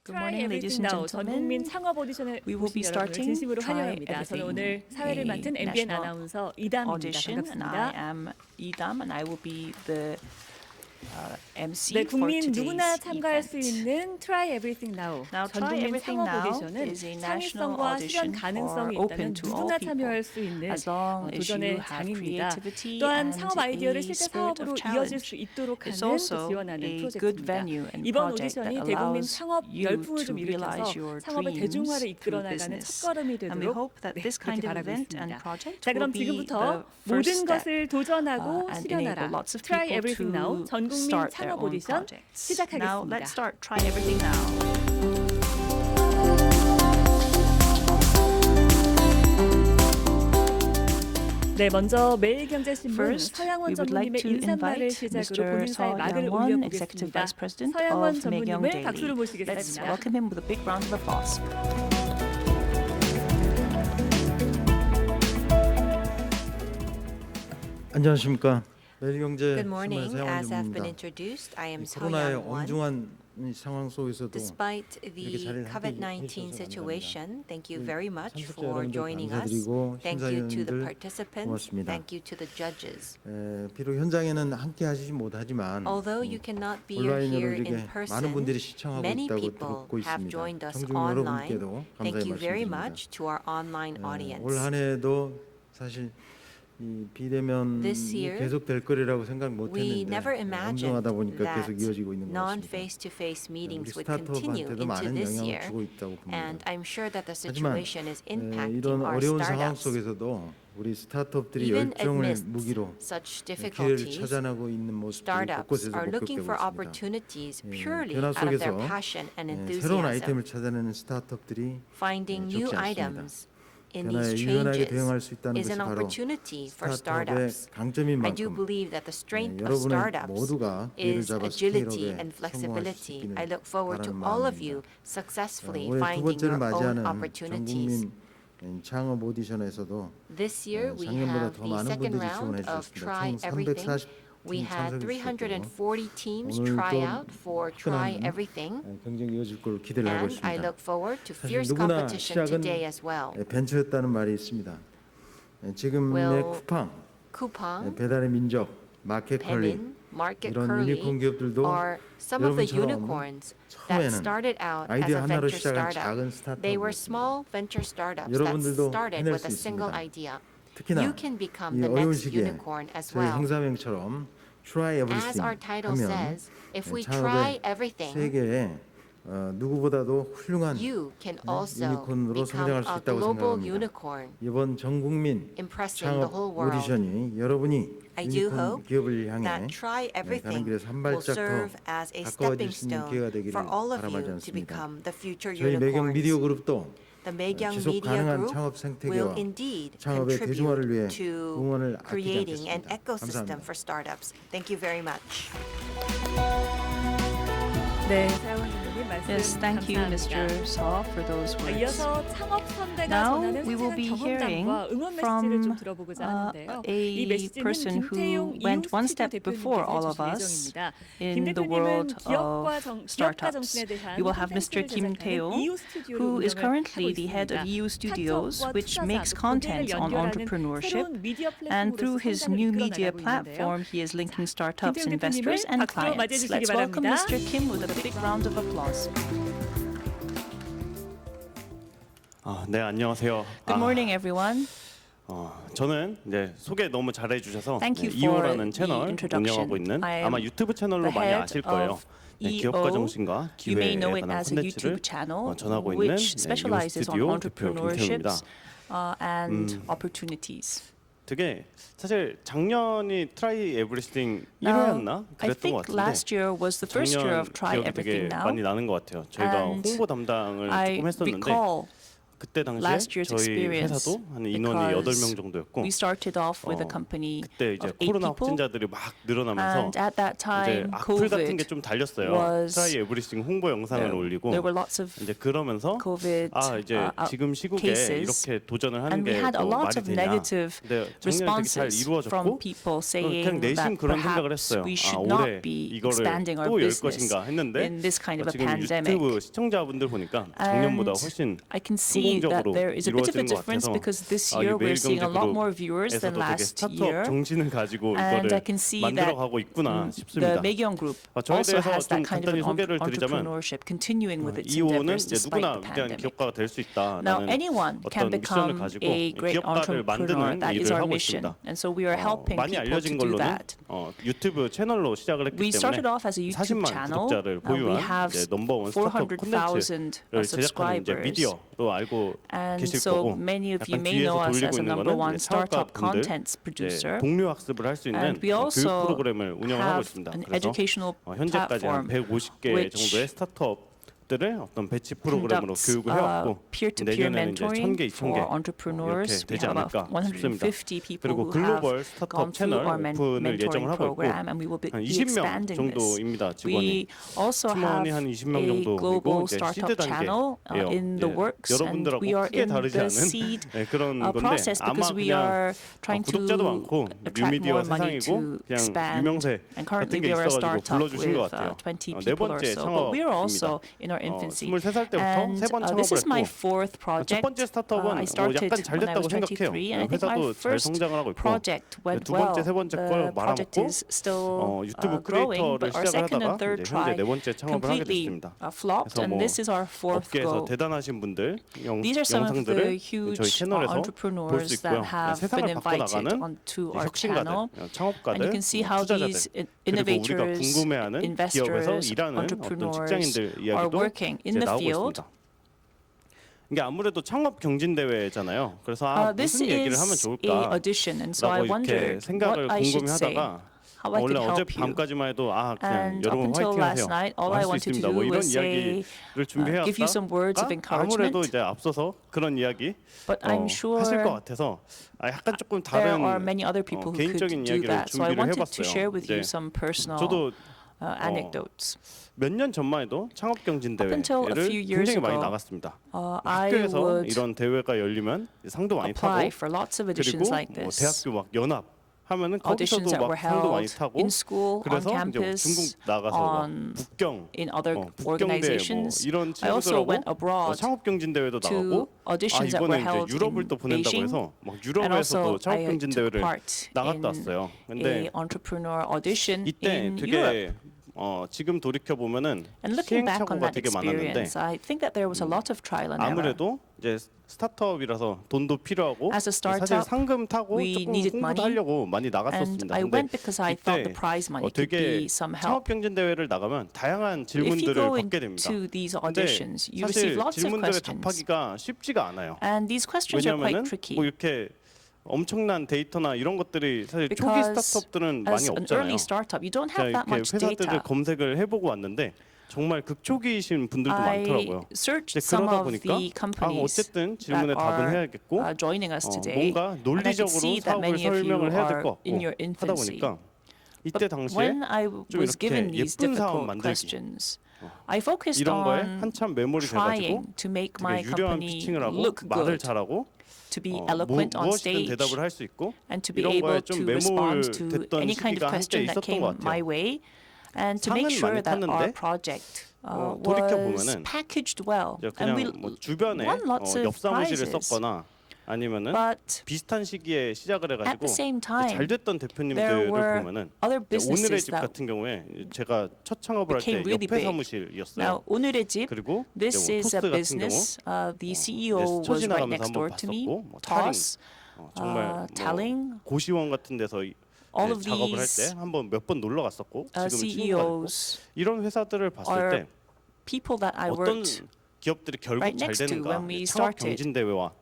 Good morning, ladies and 전국민 gentlemen. 창업 오디션에 We will be 오신 여러분을 starting 진심으로 Try 환영합니다. 저는 오늘 Everything, 사회를 a 맡은 MBN national 아나운서 이담입니다. audition, and I 반갑습니다. am Idam, and I will be the MC 네, for 국민 누구나 today's 참가할 수 event. 있는 Try Everything Now Now, Try 전국민 Everything 창업 Now 오디션은 is a national 창의성과 실현 audition 가능성이 for open 있다는 to all 누구나 people, 참여할 수 있는 as long as you 도전의 have 장입니다. creativity 또한 and 창업 아이디어를 a 실제 spirit 사업으로 of 이어질 수 challenge. 있도록 It's 하는 also 지원하는 a good 프로젝트입니다. venue and 이번 project 오디션이 that 대국민 allows 창업 you 열풍을 to 좀 realize 일으켜서 your 창업의 dreams 대중화를 이끌어 through 나가는 business. 첫걸음이 And we 되도록 hope that this 그렇게 kind of 바라고 event and 있습니다. project 자, will 그럼 be 지금부터 the first 모든 step 것을 도전하고 and 실현하라. enable lots of Try people Everything Now to 전국민 start their 창업 own 오디션 projects. Now 시작하겠습니다. let's start Try Everything Now. 네, 먼저 매일경제신문 First, 서양원 we would like 전무님의 to 인사말을 invite 시작으로 Mr. 본인사의 Seo 막을 Young-won, Executive 올려보겠습니다. Vice President 서양원 of Maekyong 전무님을 박수로 Daily. Let's 모시겠습니다. welcome him with a big round of applause. 안녕하십니까. 매일경제 Good morning. 신문의 As have been 서영원입니다. introduced, I am Seo 코로나의 Young-won. 엄중한 이 상황 속에서도 Despite 이렇게 the 자리를 함께 COVID-19 해주셔서 situation, thank you 감사합니다. very much 참석자 for 여러분들 joining us. 감사드리고 Thank you to the 심사위원들 participants. 고맙습니다. Thank you to the judges. 비록 현장에는 함께 하시지 못하지만 Although you cannot be 온라인으로 here 이렇게 in 많은 분들이 person, 시청하고 many 있다고 people 듣고 have 있습니다. joined us 청중 online. 여러분께도 Thank 감사의 you very 말씀드립니다. much to our online audience. 올 한 해도 사실 이 비대면이 This year, 계속될 거리라고 생각 We never 못했는데 imagined 엄중하다 보니까 that 계속 이어지고 있는 것 같습니다. non-face-to-face 우리 meetings would continue 스타트업한테도 into 많은 this 영향을 year. 주고 있다고 봅니다. And I'm sure that the 하지만 situation is impacting 이런 our 어려운 상황 startups. 속에서도 우리 스타트업들이 Even 열정을 amidst 무기로 such 기회를 difficulties, 찾아나고 있는 모습들이 startups 곳곳에서 are 목격되고 looking for 있습니다. opportunities 예, purely 변화 out of their 속에서 passion and 새로운 enthusiasm, 아이템을 찾아내는 스타트업들이 finding 적지 new 않습니다. items in 변화에 these 유연하게 대응할 changes 수 있다는 is 것이 an 바로 opportunity for 스타트업의 startups. 강점인 I do 만큼 believe that the strength of 여러분의 startups 모두가 기회를 is 잡아 agility 스케일업에 and 성공하실 수 flexibility. 있기를 I look forward to 바라는 all of 마음입니다. you successfully 올해 두 finding 번째를 your own 맞이하는 opportunities. 전국민 창업 오디션에서도 This year we 작년보다 have 더 the 많은 second 분들이 round 지원해 of 주셨습니다. Try 총 Everything. 340 We 팀 had 참석해 주셨고 340 teams 오늘 try 또 out for Try 화끈한 Everything. 경쟁이 이어질 걸 기대를 하고 And I 있습니다. look forward to 사실 fierce 누구나 competition 시작은 today as well. 벤처였다는 말이 있습니다. 지금의 Well, 쿠팡, Coupang, 배달의 민족, 마켓컬리 Pennin, Market 이런 유니콘 Curly 기업들도 are some of the 여러분처럼 unicorns that 처음에는 started out as 아이디어 a 하나로 venture 시작한 startup. 작은 They were 스타트업이었습니다. small venture startups that 여러분들도 started 해낼 with 수 a single 있습니다. idea. 특히나 You can become 이 the 어려운 next 시기에 unicorn as 저희 well. 행사명처럼 Try As our Everything title 하면 says, if we try 창업의 everything, 세계에 누구보다도 훌륭한 you can also 유니콘으로 become 성장할 수 a 있다고 global 생각합니다. unicorn, 이번 전국민 impressing the 창업 whole world. 오디션이 여러분이 I do 유니콘 hope 기업을 향해 that Try 가는 Everything 길에서 한 will 발짝 더 serve as a 가까워질 stepping 수 있는 stone 기회가 되기를 for all of 바라지 you to 않습니다. become the future 저희 매경 미디어 unicorns. 그룹도 The Maekyong 지속 Media 가능한 Group 창업 will 생태계와 indeed 창업의 대중화를 위해 contribute 응원을 to 아끼지 creating an 않겠습니다. ecosystem 감사합니다. for startups. Thank you very much. 네, 서양원 전무님 말씀 Yes, thank you, 감사합니다. Mr. Seo, for those words. 이어서 창업 선배가 Now 전하는 we will 생생한 be hearing 경험담과 응원 메시지를 좀 from 들어보고자 하는데요. 이 a 메시지는 person who 김태용 went 이웃 one 스튜디오 step before all of 대표님께서 us 해주실 예정입니다. in 김 the 대표님은 world 기업과 of 정신에 startups. 대한 You will have Mr. 콘텐츠를 Kim 제작하는 Tae-ho, 이웃 스튜디오를 who is 운영을 currently 하고 the head of 있습니다. EU Studios, 스타트업과 which 투자자, makes 또 content 고객을 on 연결하는 entrepreneurship. 새로운 미디어 And 플랫폼으로서 through his 성장을 new 이끌어 media 나가고 있는데요. platform, he is linking startups, 김태용 investors, 대표님을 and 박수로 맞이해 clients. 주시기 Let's welcome 바랍니다. Mr. Kim with a big round of applause. 네, 안녕하세요. Good morning, everyone. 저는 이제 소개 너무 잘해 주셔서 Thank you for 이오라는 the 채널 introduction. 운영하고 있는 I am 아마 유튜브 채널로 the 많이 head 아실 거예요. of 기업가 EO. 정신과 You may 기회에 know it 관한 as a 콘텐츠를 YouTube channel 전하고 있는 which 이오 specializes on 스튜디오 대표 entrepreneurships 김태훈입니다. and opportunities. 되게 사실 작년이 Try Everything Now, 1회였나 I 그랬던 think 것 같은데 last year was the first year 작년 of Try 기억이 되게 Everything Now. 많이 나는 것 같아요. 저희가 And 홍보 담당을 I 조금 했었는데 recall 그때 당시에 last year's 저희 experience 회사도 한 인원이 because 8명 정도였고 we started off with a 어, company 그때 이제 of 8 코로나 people, 확진자들이 막 늘어나면서 and at that 이제 time, 악플 같은 게 COVID 좀 달렸어요. was- 트라이 에브리싱 홍보 영상을 올리고 there were lots of 이제 그러면서 COVID 이제 지금 시국에 cases, 이렇게 도전을 하는 and we 게 had a 뭐 lot 말이 of 되냐. negative 근데 작년에 되게 잘 responses 이루어졌고 from people 그냥 saying 내심 that 그런 생각을 perhaps 했어요. we 아, should 올해 not be 이거를 expanding our 또 열 business 것인가 했는데 in this kind of a 지금 pandemic. 유튜브 시청자분들 보니까 작년보다 And 훨씬 I can see that 성공적으로 there is a bit of a 이루어지는 것 difference 같아서 because this 이 year we're seeing a lot more viewers than 매일경제그룹에서도 되게 last 스타트업 year. 정신을 가지고 And I 이거를 can see that 만들어가고 있구나 the 싶습니다. Maegyeong Group 저에 also 대해서 has 좀 that kind of 간단히 소개를 드리자면 entrepreneurship continuing with its 이호는 endeavors 이제 despite 누구나 the 위대한 pandemic. 기업가가 될 수 있다라는 Now anyone can 어떤 미션을 become 가지고 a great 기업가를 entrepreneur. 만드는 That is 일을 our 하고 mission, 있습니다. and so we are helping 많이 people to 알려진 do 걸로는 that. 유튜브 채널로 시작을 했기 We started 때문에 off as a YouTube 40만 channel. 구독자를 We 보유한 have 이제 넘버원 스타트업 400,000 콘텐츠를 제작하는 이제 subscribers. 미디어로 알고 And 계실 so 거고 many of you 약간 may 뒤에서 know us 돌리고 as a 있는 number 거는 one 이제 startup 창업가분들 contents 이제 producer. 동료 학습을 할 수 있는 And we 교육 also 프로그램을 운영을 하고 have 있습니다. an 그래서 educational 현재까지 한 platform 150개 which 정도의 스타트업들을 어떤 배치 프로그램으로 conducts 교육을 해왔고 peer-to-peer 내년에는 이제 mentoring 1000개, for 2000개 entrepreneurs. 이렇게 We 되지 have 않을까 about 싶습니다. 150 people 그리고 who have 글로벌 스타트업 gone through 채널 our 오픈을 예정을 mentoring 하고 있고 program, and we will be 한 20명 expanding this. 정도입니다. 직원이 We also have 팀원이 한 20명 a 정도이고 global 이제 startup 시드 channel 단계예요. in the works, and 여러분들하고 we are 크게 in 다르지 the 않은 seed 그런 건데 process 아마 because we 그냥 are trying to 구독자도 많고 attract 뉴미디어 more money 세상이고 to 그냥 expand. 유명세 And 같은 currently 게 we are a 있어가지고 startup 불러주신 것 with 같아요. 20 네 people or 번째 so, but we are also 창업입니다. in our infancy. 23살 때부터 And 세 번 this 창업을 is my 했고 fourth 첫 project. 번째 스타트업은 I started 약간 잘 when I 됐다고 was 생각해요. 23, and I think my 회사도 잘 first 성장을 하고 있고 project went 두 번째, well. 세 번째 걸 The project 말아먹고 is still 유튜브 growing, 크리에이터를 but our 시작을 second 하다가 and third 이제 현재 try 네 번째 창업을 하게 completely 됐습니다. flopped, 그래서 and 뭐 this is our fourth 업계에서 go. 대단하신 분들 These are some of the 영상들을 huge 저희 채널에서 볼 수 entrepreneurs 있고요. that have 세상을 been invited 바꿔나가는 onto 이제 our 혁신가들, channel. And 창업가들, you can see how 투자자들 these 그리고 우리가 innovators, 궁금해하는 기업에서 investors, 일하는 어떤 entrepreneurs 직장인들 are 이야기도 working in 이제 the 나오고 field. 있습니다. 이게 아무래도 창업 경진 대회잖아요. 그래서 This 무슨 얘기를 하면 is a 좋을까? audition, and so I 라고 이렇게 wondered 생각을 what I should say, 곰곰이하다가 how I 원래 could 어제 help you. 밤까지만 해도 그냥 And up 여러분 until 화이팅 last 하세요. night, all I 할 수 wanted to 있습니다. do 뭐 이런 was say, 이야기를 준비해왔다. give you some words of encouragement. 아무래도 이제 앞서서 그런 이야기 But I'm 하실 것 sure 같아서 약간 조금 there 다른 are many other people who could 개인적인 do 이야기를 that. So I 준비를 wanted to 해봤어요. share with you 네. some personal 저도 anecdotes. 몇 년 전만 해도 창업 경진 Up until a 대회를 few years 굉장히 많이 ago, 나갔습니다. I 학교에서 would 이런 대회가 열리면 상도 많이 apply 타고 for lots of 그리고 auditions like 뭐 this. 대학교 막 연합 하면은 Auditions 거기서도 that were 막 상도 많이 held 타고 in school, on 그래서 이제 campus, 중국 나가서 막 on 북경 in other 북경대 organizations. 이런 I also 친구들하고 went abroad 창업 경진 대회도 to 나가고 auditions that were 이번에 held 이제 유럽을 in 또 보낸다고 Beijing, 해서 막 and 유럽에서도 also 창업 I 경진 took 대회를 part 나갔다 in 왔어요. a 근데 entrepreneur audition 이때 in Europe. 되게 지금 돌이켜 보면은 And looking back on 시행착오가 that 되게 많았는데 experience, I think that there was a lot of trial and error. 아무래도 이제 스타트업이라서 돈도 필요하고 As a 사실 startup, 상금 타고 we 조금 needed 홍보도 money, 하려고 많이 And 나갔었습니다. I 근데 went because I thought the 이때 prize money could 되게 be some 창업 help. 경진 대회를 나가면 다양한 If you 질문들을 go 받게 됩니다. into these 근데 auditions, you 사실 receive lots of 질문들에 questions. 답하기가 쉽지가 않아요. And these questions are 왜냐하면은 quite tricky. 뭐 이렇게 엄청난 데이터나 이런 것들이 사실 초기 Because 스타트업들은 많이 As an 없잖아요. early startup, you don't 제가 have that 이렇게 much 회사들을 data. 검색을 해보고 왔는데 정말 극초기이신 분들도 I 많더라고요. searched 이제 some 그러다 of 보니까 the companies 어쨌든 질문에 that 답은 are 해야겠고 joining us today. 뭔가 And I could 논리적으로 see that 사업을 many of you 설명을 해야 될 are 것 같고 in your 하다 infancy. 보니까 이때 But 당시에 when I 좀 was given 이렇게 these 예쁜 사업 difficult 만들기 questions, I focused 이런 거에 on 한참 매몰이 돼가지고 trying to make my 되게 유려한 company 피칭을 하고 look 말을 good, 잘하고 to be eloquent on 무엇이든 stage, 대답을 할 수 있고 and to be 이런 거에 able 좀 to respond to 매몰됐던 any kind of 시기가 한때 question that 있었던 came 것 my 같아요. way, and to 상은 make sure 많이 that our 탔는데 project 돌이켜 was 보면은 packaged well, 이제 and we 그냥 뭐 주변에 won lots of 옆 사무실을 prizes. 썼거나 아니면은 But 비슷한 시기에 시작을 at 해가지고 the same time, 잘 됐던 there 대표님들을 were 보면은 other 이제 오늘의 businesses 집 that 같은 경우에 제가 첫 창업을 할 때 became really 옆에 big. 사무실이었어요. now 오늘의 집. 그리고 This 이제 뭐 is a 토스 같은 business. The 이제 CEO was 스쳐지 right 나가면서 next 한번 door to me. 봤었고 뭐 타링 Toss, 정말 뭐 Taling, 고시원 같은 데서 all 이제 of 작업을 할 these 때 한번 몇 번 놀러 갔었고 지금 친구가 됐고 CEOs 이런 회사들을 봤을 are 때 people that I 어떤 worked 기업들이 결국 right 잘 next to 되는가 when we 창업 started. 경진 대회와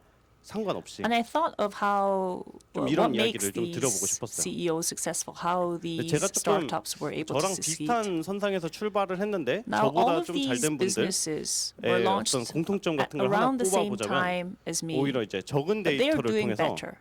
상관없이 And I thought of how 좀 what 이런 makes 이야기를 좀 들어보고 these 싶었어요. CEOs successful, how these 제가 조금 startups were able to 저랑 succeed. 비슷한 선상에서 출발을 했는데 Now, all 저보다 of 좀 these 잘 된 분들의 businesses were launched 어떤 공통점 at 같은 걸 하나 around the same 뽑아보자면 time as me, 오히려 이제 적은 but they are 데이터를 doing 통해서 better.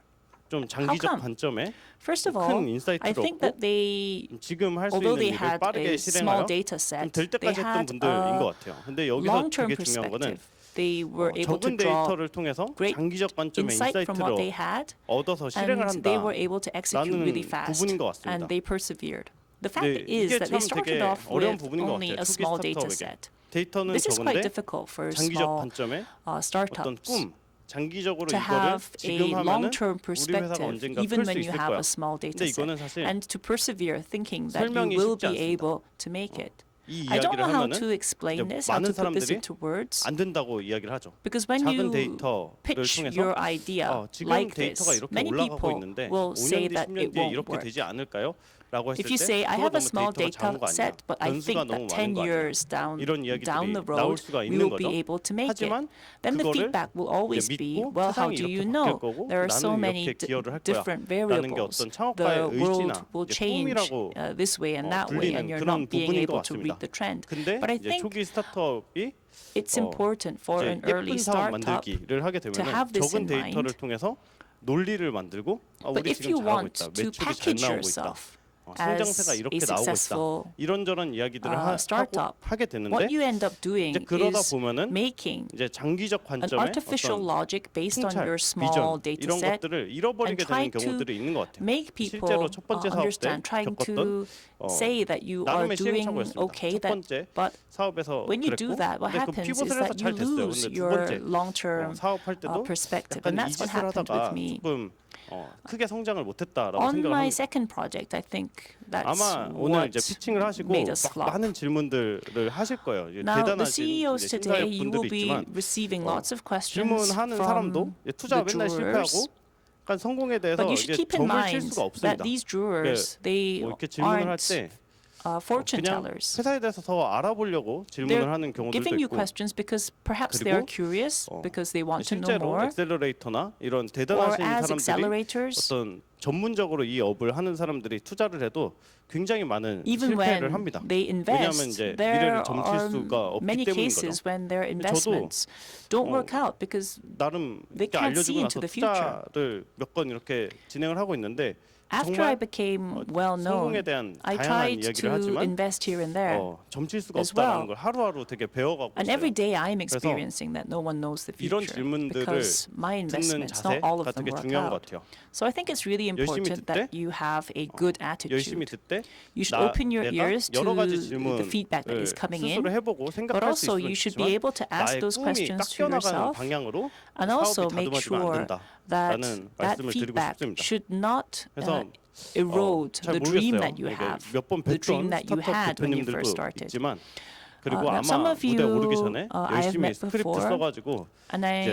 좀 장기적 come? 관점에 First of 큰 all, I 인사이트를 think 얻고 that they, 지금 할 수 although 있는 they 일을 had 빠르게 a small 실행하여 data 좀 set, 될 they 때까지 했던 had 분들인 것 a 같아요. 근데 여기서 long-term 되게 중요한 거는 perspective. They were able to 적은 draw 데이터를 통해서 great 장기적 관점의 insight from what they 인사이트를 had, 얻어서 실행을 and they 한다. were able to execute really 라는 fast, 부분인 것 같습니다. and they persevered. The fact 네, is 이게 that they 참 started 되게 off 어려운 with 부분인 것 only 같아요. a 초기 small data 스타트업에게. set. 데이터는 This is quite 적은데 difficult for 장기적 small 관점에 어떤 startups 꿈, 장기적으로 to 이거를 have a 지금 하면은 long-term 우리 회사가 perspective, 언젠가 even 클 수 when you 있을 have 거야. a small data 근데 set, 이거는 사실 and to persevere thinking that you 설명이 will 쉽지 be 않습니다. able to make it. 이 I don't 이야기를 know how 하면은 to explain 이제 this, how 많은 to put this 사람들이 into words, 안 된다고 이야기를 하죠. because when 작은 you 데이터를 pitch 통해서 your idea 지금 like 데이터가 this, 이렇게 many 올라가고 people 있는데 will 5년 say 뒤, that 10년 it 뒤에 won't 이렇게 work. 되지 않을까요? 라고 했을 If you 때 say, I 그거 have a 너무 small 데이터가 작은 data 거 아니야? set, but I 변수가 think 너무 that 10 많은 거 아니야? years 이런 down the 이야기들이 나올 road, 수가 we 있는 will 거죠. be able to make it. 하지만 Then the 그거를 feedback will always 이제 be, 믿고 well, how 세상이 do you 이렇게 바뀔 know? 거고 There are so 나는 many 이렇게 기여를 할 거야. different 라는 게 variables. 어떤 The 창업가의 world 의지나 will 이제 change 꿈이라고 this way and that way, and 불리는 you're 그런 not being 부분인 것 able to read 같습니다. the trend. 근데 But I 이제 think 초기 스타트업이 it's important for 이제 an early 예쁜 사업 startup. 만들기를 하게 to 되면 have this 적은 in 데이터를 mind. 통해서 논리를 만들고 But 우리 if 지금 you 잘하고 want 있다. to 매출이 잘 package 나오고 있다. yourself 성장세가 as 이렇게 a 나오고 있다. successful 이런저런 이야기들을 startup, 하게 되는데 what you end up doing 이제 그러다 is 보면은 making 이제 장기적 an 관점의 artificial 어떤 logic based on 통찰, your small 비전 data 이런 set 것들을 잃어버리게 and try 되는 경우들이 있는 것 같아요. make people 실제로 첫 번째 사업 때 understand, trying 겪었던 to say that you are 나름의 doing 시행착오였습니다. okay, 첫 that, 번째 but 사업에서 when you 그랬고 do that, what 근데 그 happens is 피봇을 해서 that 잘 you 됐어요. lose 근데 두 your 번째 long-term 사업할 때도 perspective, 약간 and 이 that's what 짓을 happened 하다가 with me. 조금 크게 성장을 못했다라고 On 생각을 my 합니다. second project, I think that's 아마 오늘 what 이제 피칭을 하시고 made us 막 flop. 많은 질문들을 하실 거예요. 이제 Now, the 대단하신 CEOs 이제 today, 신사역 you will 분들이 be 있지만 receiving lots of questions 질문하는 사람도 from 이제 투자 the 맨날 실패하고 jurors. 약간 성공에 대해서 But you should 이제 keep in 점을 칠 mind 수가 that 없습니다. these jurors, they 뭐 이렇게 질문을 할 aren't 때 fortune 그냥 tellers. 회사에 대해서 더 알아보려고 질문을 They're 하는 경우들도 giving you 있고 questions because perhaps they are 그리고, curious, because they want to know 실제로 more, 엑셀러레이터나 이런 or 대단하신 as 사람들이 accelerators. 어떤 전문적으로 이 업을 하는 사람들이 투자를 해도 굉장히 많은 Even 실패를 when 합니다. they 왜냐하면 invest, 이제 there 미래를 점칠 are 수가 없기 many 때문인 cases 거죠. when their 저도, investments don't work out because 나름 they 이렇게 can't see 알려주고 into 나서 the future. 투자를 몇 건 이렇게 진행을 하고 있는데 after I 정말 became well known, 성공에 대한 I 다양한 tried 이야기를 to 하지만 invest here and there. 점칠 수가 as 없다라는 well. 걸 하루하루 되게 배워가고 And 있어요. every day I'm 그래서 experiencing that no one knows the 이런 future 질문들을 because my 듣는 investments, not all of 자세가 them 되게 work 중요한 것 out. 같아요. So I think it's really important 듣되, that you have a good 열심히 attitude. 듣되 You should 나, open your 내가 ears to 여러 가지 the feedback that 질문을 is coming 스스로 in, 해보고 but 생각할 수 also 있으면 you should be 좋지만 able to ask 나의 those 꿈이 questions to 깎여나가는 yourself, 방향으로 and also 사업이 make 다듬어지면 안 sure that 된다라는 that 말씀을 드리고 feedback 싶습니다. should not 그래서 erode 잘 the dream 모르겠어요. that you 이게 have, 몇 번 the dream 뵀던 that you 스타트업 had when you 대표님들도 first started. 있지만 그리고 now some 아마 of 무대 you, 오르기 전에 I have 열심히 met 스크립트 before, 써가지고 And I 이제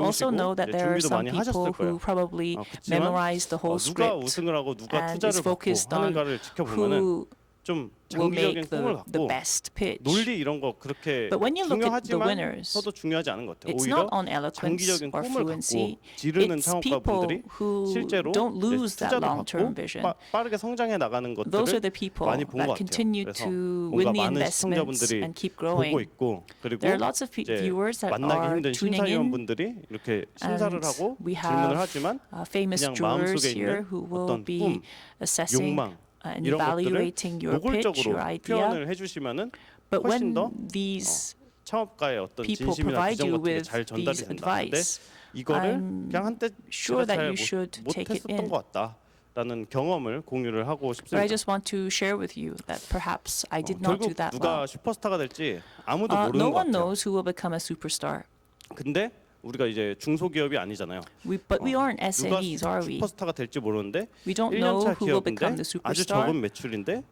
also 외우시고 know that 이제 there are 준비도 some 많이 people 하셨을 who 거예요. probably 그렇지만 memorize the whole 누가 script 우승을 하고 누가 and 투자를 is 받고 focused on 하는가를 지켜보면은 who 좀 will 장기적인 make 꿈을 the 갖고 best pitch. 논리 이런 거 그렇게 But when you look at the winners, 중요하지만서도 중요하지 않은 것 같아요. It's 오히려 not on eloquence 장기적인 or 꿈을 fluency. 갖고 지르는 It's people 창업가분들이 who 실제로 don't lose 이제 that 투자도 long-term 받고 vision. 빠르게 성장해 나가는 Those are 것들을 the people 많이 본 것 that 같아요. continue 그래서 to 뭔가 win the 많은 investments 시청자분들이 and keep 보고 growing. 있고 그리고 There are lots of 이제 viewers that 만나기 are 힘든 tuning in, 심사위원분들이 이렇게 심사를 and 하고 we 질문을 have 하지만 famous 그냥 jurors 마음속에 here 있는 who will 어떤 be 꿈, assessing 욕망 and 이런 것들을 evaluating your pitch, 노골적으로 your idea. 표현을 해주시면은 But when 훨씬 더 these 창업가의 어떤 people 진심이나 provide 비전 you 같은 게 with 잘 전달이 these 된다. 근데 advice, 이거를 I'm 그냥 한때 sure 제가 that 잘 you should take it 못했었던 in. 것 같다라는 경험을 공유를 하고 But I 싶습니다. just want to share with you that perhaps I did not do 결국 that 누가 well. 슈퍼스타가 될지 아무도 모르는 No 것 one 같아요. knows who will become a superstar. 근데 우리가 이제 중소기업이 아니잖아요. But we aren't 누가 SMEs, are we? 슈퍼스타가 될지 모르는데 We don't know 1년차 who will become 기업인데 the 아주 superstar. 적은 매출인데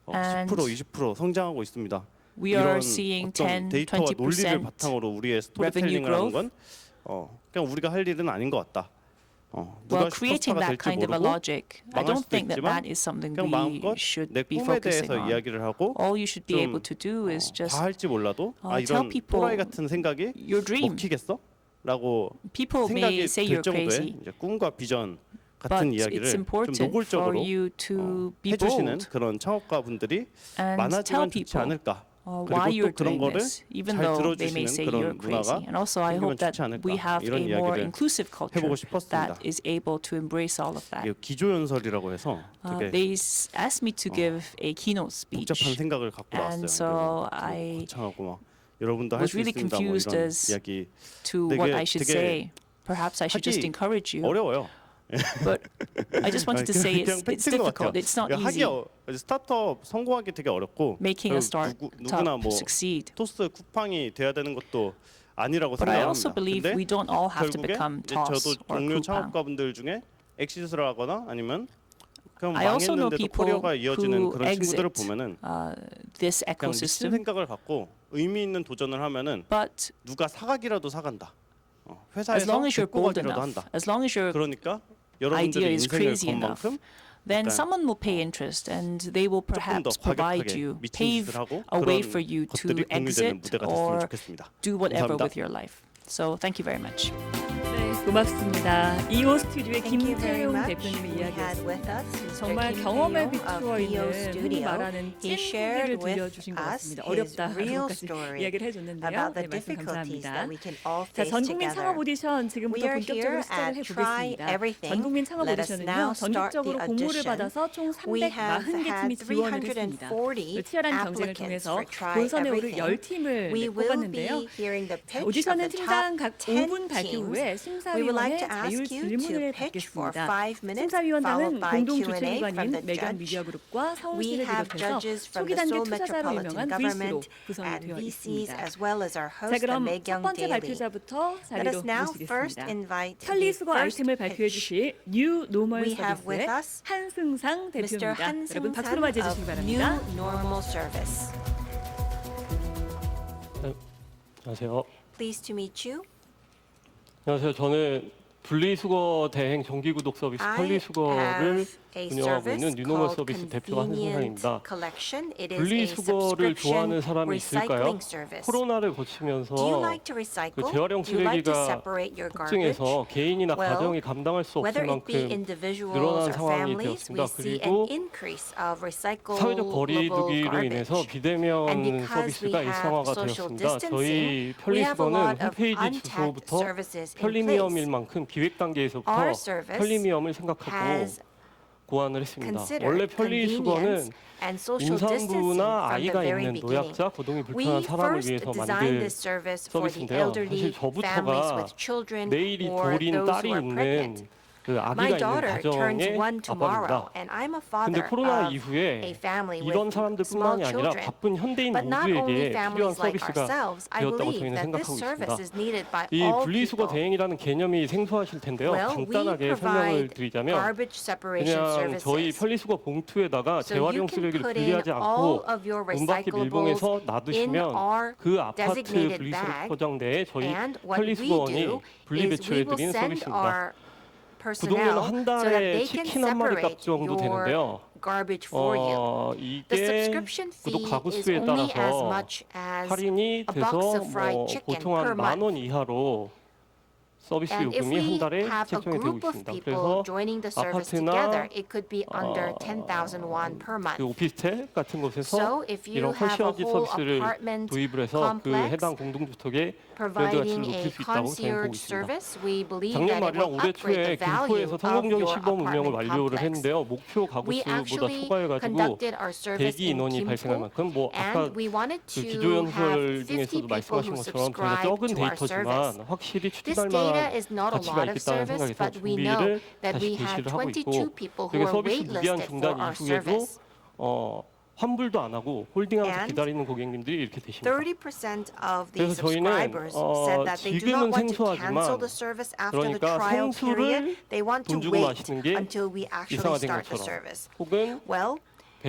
10% And 20% 성장하고 있습니다. We are 이런 seeing 어떤 10, 데이터와 논리를 20% 바탕으로 우리의 revenue 스토리텔링을 하는 건 growth. 그냥 우리가 할 일은 아닌 것 같다. 누가 Well, creating 슈퍼스타가 that 될지 kind of a 모르고 logic, I 망할 don't 수도 think that 있지만 that is something 그냥 we 마음껏 should 내 be 꿈에 focusing 대해서 on. 이야기를 하고 All you should be 좀 able to do is just 다 할지 몰라도 tell 이런 people 또라이 같은 생각이 your dream. 먹히겠어? People may 생각이 say 들 you're 정도의 crazy, 이제 꿈과 비전 but 같은 it's 이야기를 좀 important for 노골적으로 you to be 해주시는 bold 그런 창업가 분들이 and tell 많아지면 좋지 people 않을까. why 그리고 you're 또 그런 doing 거를 this, even 잘 though they may 들어주시는 say 그런 you're crazy. 문화가 And also, I 생기면 hope that 좋지 않을까. we have 이런 a more 이야기를 inclusive culture 해보고 싶었습니다. that is able to embrace all of that. 이게 기조연설이라고 해서 되게 They asked me to give a keynote speech. 복잡한 생각을 갖고 And 나왔어요. so 그래서 I 거창하고 막 여러분도 할 was 수 really 있습니다. 뭐 confused 이런 as 이야기 to 되게- what I should 되게 say. Perhaps I should just 하기 encourage you. 어려워요. But I just wanted to say 그냥 it's 팩트인 것 difficult. 같아요. It's not 하기 easy 스타트업 성공하기 되게 어렵고 making a 그리고 누구나 startup 뭐 succeed. 토스 쿠팡이 돼야 되는 것도 아니라고 But I also 생각합니다. believe 근데 we don't all have to 결국에 become 이제 Toss 저도 or 동료 Coupang. 창업가분들 중에 엑시스를 하거나 아니면 그냥 I also know 망했는데도 people 커리어가 이어지는 who 그런 친구들을 exit 보면은 this 그냥 미친 ecosystem. 생각을 갖고 의미 있는 도전을 하면은 But 누가 사각이라도 사간다. 회사에서 as long as you're bold 데리고 가기라도 enough, 한다. as long as your 그러니까 idea 여러분들이 is 인생을 crazy 건 enough, 만큼 then 약간 someone will pay interest and they will 조금 더 perhaps provide 과격하게 you, 미친 pave 짓을 하고 a way 그런 for you to 것들이 공유되는 exit 무대가 됐으면 or 좋겠습니다. do whatever 감사합니다. with your life. So thank you very much. 네, 고맙습니다. 이오 스튜디오의 Thank you very 김태용 much. 대표님의 We had 이야기였습니다. with us Mr. 정말 Kim 경험에 Tae-yong 비추어 of 있는 EO 흔히 Studio. 말하는 He 찐 shared 후기를 with 들려주신 것 us 같습니다. his 어렵다 real 라고까지 story 이야기를 해줬는데요. about the 네, 말씀 difficulties 감사합니다. that we can all 자, face 전국민 together. 창업 오디션 지금부터 We are 본격적으로 here 시작을 at Try 해보겠습니다. Everything. 전국민 창업 Let us 오디션은요, now start 전국적으로 the 공모를 audition. 받아서 총 We have 340개 팀이 had 지원을 했습니다. 340 치열한 경쟁을 applicants 통해서 for Try 본선에 오를 Everything. 10팀을 We will 뽑았는데요. be hearing the pitch of 오디션은 the 팀장 top 각 10 5분 밝힌 teams. 후에 We would 심사위원의 like to ask 자율 you 질문을 to pitch for 받겠습니다. 5 minutes, 심사위원단은 followed by 공동 Q&A from 주최기관인 the 매경 judge. 미디어그룹과 We 서울시를 have 비롯해서 judges from 초기 the 단계 Seoul 투자자로 Metropolitan 유명한 브리스로 Government 구성이 and 되어 VCs 있습니다. as well as our 자, host, the 그럼 첫 Maekyong 번째 Daily. 발표자부터 Let 자리로 us now first 모시겠습니다. invite the 편리수거 first 아이템을 발표해 pitch. 주실 뉴 노멀 We have with 서비스의 us 한승상 Mr. 대표입니다. Han 여러분 박수로 Seung-san 맞이해 of 주시기 New 바랍니다. Normal Service. 안녕하세요. Pleased to meet you. 안녕하세요. 저는 분리수거 대행 정기구독 서비스 I 편리수거를 have a 운영하고 있는 service 뉴노멀 called 서비스 대표 Convenient 한승상입니다. Collection. It is a 분리수거를 좋아하는 subscription 사람이 있을까요? recycling service. 코로나를 Do you 거치면서 like to recycle? 재활용 Do you like to 쓰레기가 separate your garbage? 폭증해서 개인이나 Well, 가정이 감당할 수 없을 Whether it be 만큼 individuals 늘어난 or 상황이 families, we 되었습니다. see an 그리고 increase of 사회적 recyclable 거리두기로 인해서 garbage. 비대면 And because we 서비스가 have 일상화가 social 되었습니다. distancing, 저희 we have a 편리수거는 lot of 홈페이지 untapped 주소부터 services in 편리미엄일 place. 만큼 기획 단계에서부터 Our service 편리미엄을 생각하고 has 고안을 했습니다. considered 원래 convenience 편리수거는 and social distancing 임산부나 from the 아이가 very 있는 beginning. 노약자, 거동이 We 불편한 사람을 first 위해서 designed 만든 this service for the 서비스인데요. elderly, 사실 저부터가 families with children, 내일이 or 돌인 those 딸이 who are pregnant. 있는 그 My 아기가 있는 daughter turns 가정의 one tomorrow, 아빠입니다. and I'm a 근데 father 코로나 of 이후에 a family 이런 with small 사람들뿐만이 아니라 children. 바쁜 현대인 But not only 모두에게 필요한 families like 서비스가 ourselves, I 되었다고 believe 저희는 that this 생각하고 service 있습니다. is needed by 이 all 분리수거 people. 대행이라는 개념이 생소하실 텐데요. Well, we 간단하게 설명을 provide 드리자면 garbage separation 그냥 저희 services. 편리수거 봉투에다가 So you 재활용 can 쓰레기를 put in 분리하지 all 않고 of your 문 밖에 recyclables 밀봉해서 in 놔두시면 our 그 아파트 designated 분리수거 bag, 포장대에 저희 and what we 편리수거원이 do 분리 is we will 배출해드리는 send 서비스입니다. our 구독료는 personnel 한 so that 달에 they can 치킨 한 마리 값 separate 정도 되는데요. your garbage for you. The 이게 subscription 구독 fee 가구 is 수에 only as 따라서 much as 할인이 a 돼서 box of fried chicken 보통 per 한 10,000원 month. 이하로 서비스 And if 요금이 한 we 달에 have a 책정이 되고 group of 있습니다. people 그래서 joining the service 아파트나 together, it could be under 10,000 won per 그 month. 오피스텔 같은 곳에서 So if you 이런 have a 컨시어지 whole 서비스를 apartment 도입을 해서 그 complex 해당 공동주택의 밸류 가치를 providing 높일 a 수 있다고 저는 보고 concierge 있습니다. service, we believe 작년 that it 말이랑 will 올해 upgrade 초에 the value 김포에서 of 성공적인 your 시범 운영을 apartment 완료를 complex. 했는데요. 목표 가구 We 수보다 actually 초과해가지고 conducted our service 대기 in 인원이 Gimpo, 발생한 만큼 뭐 아까 and we wanted 그 to have 기조연설 50 중에서도 people 말씀하신 who 것처럼 되게 subscribe 적은 to our service. 데이터지만 확실히 This 추진할 data 만한 is not a 가치가 lot of 있겠다는 service, 생각에서 but we know 준비를 that 다시 we had 개시를 하고 22 있고 people who 그리고 were 서비스 무기한 waitlisted for 중단 our 이후에도 service. 환불도 안 하고 홀딩하면서 And 기다리는 고객님들이 이렇게 되십니다. 30% of the 그래서 저희는 subscribers said that they do not 지금은 want to cancel 생소하지만 the service after the 그러니까 trial 생수를 period. They want to 돈 주고 wait 마시는 게 until we actually 이상화된 start the 것처럼 service. 혹은 Well,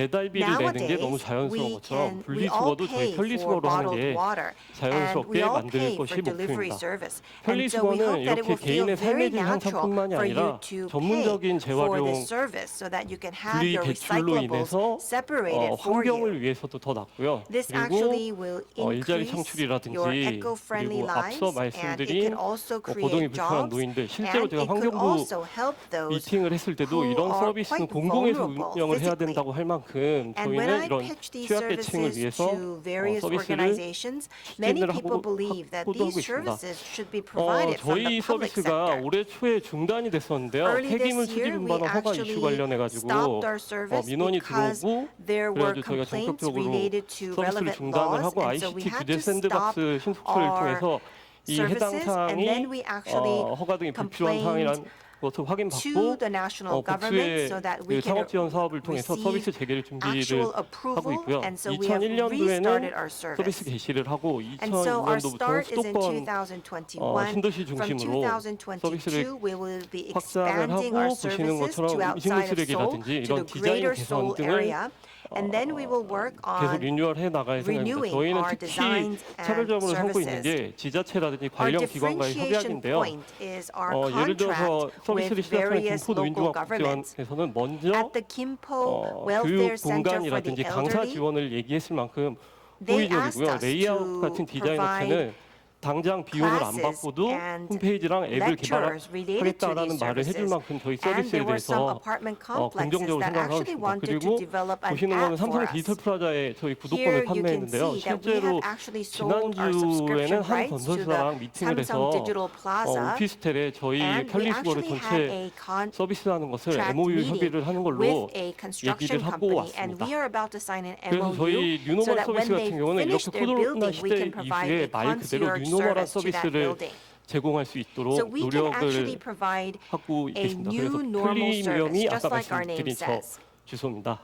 배달비를 내는 게 너무 Nowadays, 자연스러운 것처럼 we all 분리수거도 저희 pay for 편리수거로 하는 bottled 게 water, and 자연스럽게 we all 만드는 pay 것이 for delivery 목표입니다. service. And so we 편리수거는 hope that it 이렇게 will feel 개인의 very 삶의 질 natural 향상뿐만이 for you 아니라 to pay 전문적인 for 재활용 this service, so that you can have 분리 your 배출로 recyclables 인해서 separated for you. 환경을 위해서도 더 낫고요. This 그리고 actually will 일자리 increase 창출이라든지 your eco-friendly 그리고 앞서 lives, and it 말씀드린 can also 고동이 create 불편한 jobs, 노인들 and 실제로 it 제가 could 환경부 also help those 미팅을 했을 때도 who 이런 are 서비스는 quite 공공에서 vulnerable 운영을 해야 physically. 된다고 할 만큼 And when I 저희는 이런 pitch these 취약계층을 services 위해서 to various 서비스를 organizations, many 추진을 people 하고 believe that 하고도 하고 these 있습니다. services should be provided from 저희 the public 서비스가 sector. 올해 초에 중단이 됐었는데요. Early 폐기물 this 수지 year, we 운반원 허가 이슈 actually 관련해 가지고 stopped our service 민원이 because 들어오고 there were 그래가지고 저희가 complaints 전격적으로 related to 서비스를 relevant 중단을 laws, 하고 and so we ICT had 규제 to stop 샌드박스 신속처를 our 통해서 이 해당 services, and then 사항이 we actually 허가 등이 불필요한 사항이란 것을 to 확인받고 the national government 복수의 so that we can 창업 지원 사업을 통해서 서비스 receive 재개를 준비를 actual 하고 approval, 있고요. and so we have restarted 2001년도에는 our 서비스 service. 개시를 하고 And so our 2002년도부터 start is in 수도권 2021. 신도시 From 중심으로 서비스를 2022, we will be 확장을 expanding our 하고 보시는 services to 것처럼 음식물 outside of Seoul, 쓰레기라든지 to 이런 the 디자인 greater 개선 Seoul 등을 area. And then we will work 계속 on 리뉴얼해 나갈 생각입니다. renewing 저희는 our 특히 designs and 차별점으로 삼고 있는 services. 게 지자체라든지 Our 관련 기관과의 differentiation 협약인데요. point is our 예를 들어서 contract 서비스를 with 시작하는 various 김포 local governments. 노인종합복지관에서는 먼저 At the Kimpo 교육 Welfare Center for the 공간이라든지 강사 Elderly, 지원을 얘기했을 만큼 they asked 호의적이고요. us 레이아웃 to 같은 디자인 provide 업체는 당장 비용을 안 classes 받고도 and 홈페이지랑 앱을 lectures related to 개발하겠다라는 these 말을 해줄 services. 만큼 저희 And 서비스에 there were some 대해서 apartment complexes 긍정적으로 that 생각하고 actually 있습니다. wanted to 그리고 develop an 보시는 app 거는 삼성 for us. 디지털 플라자에 저희 Here 구독권을 you can 판매했는데요. see that we 실제로 have actually sold our 지난주에는 subscription 한 rights to 건설사랑 the 미팅을 해서 Samsung Digital Plaza, 오피스텔에 저희 and we 편리수거를 actually had 전체 a contract 서비스하는 것을 MOU 협의를 하는 걸로 with a construction 얘기를 하고 company, and 왔습니다. we are about to sign an 그래서 MOU 저희 so 뉴노멀 that when 서비스 they 같은 경우는 finish 이렇게 their 코로나 building, we 시대 can provide 이후에 a 말 그대로 concierge 뉴노멀한 service to that 서비스를 building. 제공할 수 있도록 So we can actually 노력을 provide 하고 a 있겠습니다. new 그래서 normal 프리미엄이 service, just 아까 like our name 말씀드린 저 says. 주소입니다.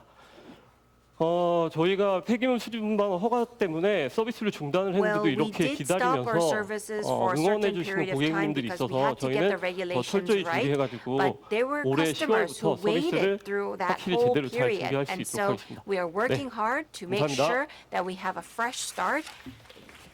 저희가 폐기물 수집 운반 허가 때문에 서비스를 중단을 Well, 했는데도 we 이렇게 did stop our 기다리면서 services for a 응원해 certain 주시는 period of time 고객님들이 because we 있어서 had to get 저희는 the 더 regulations 철저히 right. 준비해가지고 But there were 올해 customers who 10월부터 waited 서비스를 through that 확실히 whole 제대로 잘 period, 준비할 수 and 있도록 so 하겠습니다. we are working hard to make 감사합니다. sure that we have a fresh start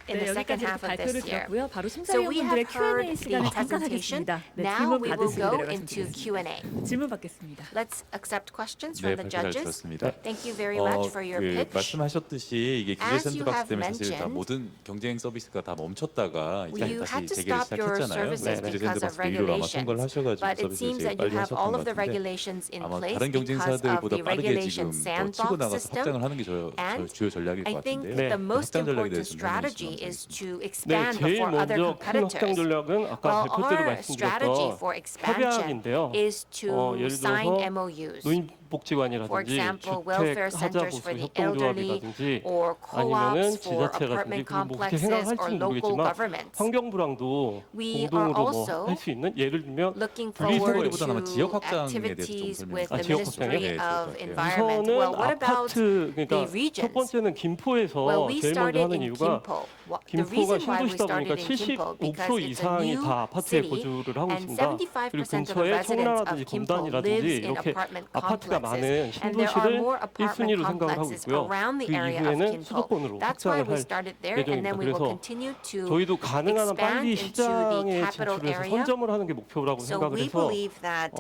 in 네, the second 여기까지 half of 발표를 this year. 들었고요. 바로 So we have 심사위원분들의 heard Q&A the 시간을 잠깐 presentation. 하겠습니다. 네, Now 질문 we will 받으시기 go 바랍니다. into Q&A. 질문 받겠습니다. Let's accept questions 네, from the 발표 잘 judges. 들었습니다. Thank you very much for your pitch. 말씀하셨듯이 이게 규제 As you 샌드박스 have 때문에 사실 다 mentioned, 모든 경쟁 서비스가 다 멈췄다가 이제 You had 다시 to 재개를 stop your 시작했잖아요. services 규제 because of 샌드박스 비율로 아마 통과를 regulations. 하셔가지고 But it 서비스를 seems 제일 that you 빨리 have 하셨던 all 것 of the 같은데 regulations in 아마 place 다른 because of 경쟁사들보다 the 빠르게 regulation 지금 더 치고 sandbox 나가서 system. 확장을 하는 게 And 주요 전략일 것 I think 같은데요. 네. the most 확장 전략에 important 대해서 좀 strategy 설명해 is to 네, expand 제일 before other 먼저 큰 확장 competitors. 전략은 아까 Well, 발표 때도 our strategy 말씀드렸던 for expansion 협약인데요. is to 예를 sign 들어서 MOUs. For 노인복지관이라든지 example, 주택 welfare 하자 centers 보수 for the elderly 협동조합이라든지 or 아니면은 co-ops for 지자체라든지 apartment 그리고 뭐 그렇게 complexes 생각할지는 or local 모르겠지만 governments. 환경부랑도 We are 공동으로 뭐 also 할 수 있는 예를 들면 Looking 분리수거에 forward 보다는 아마 to 지역 확장에 대해서 좀 activities 설명해 with 주세요. the 지역 Ministry 확장이요? 네, of 지역 Environment. 우선은 Well, what about 아파트 그러니까 the 첫 regions? 번째는 김포에서 Well, we 제일 먼저 started 하는 in 이유가 Gimpo. The 김포가 reason why we 신도시다 보니까 started in Gimpo because 75% it's a 이상이 new 다 아파트에 city 거주를 하고 and 있습니다. 그리고 75% of the 근처에 residents 청라라든지 of Gimpo 검단이라든지 lives in 이렇게 apartment 아파트가 많은 complexes, and there are 신도시를 more apartment 1순위로 생각을 하고 complexes 있고요. around the 그 area of 이후에는 Gimpo. 수도권으로 That's why 확장을 we 할 started there, and 예정입니다. then we will 그래서 continue to 저희도 가능한 한 빨리 expand into the 시장에 capital 진출해서 area. 선점을 하는 게 목표라고 So 생각을 we 해서 believe that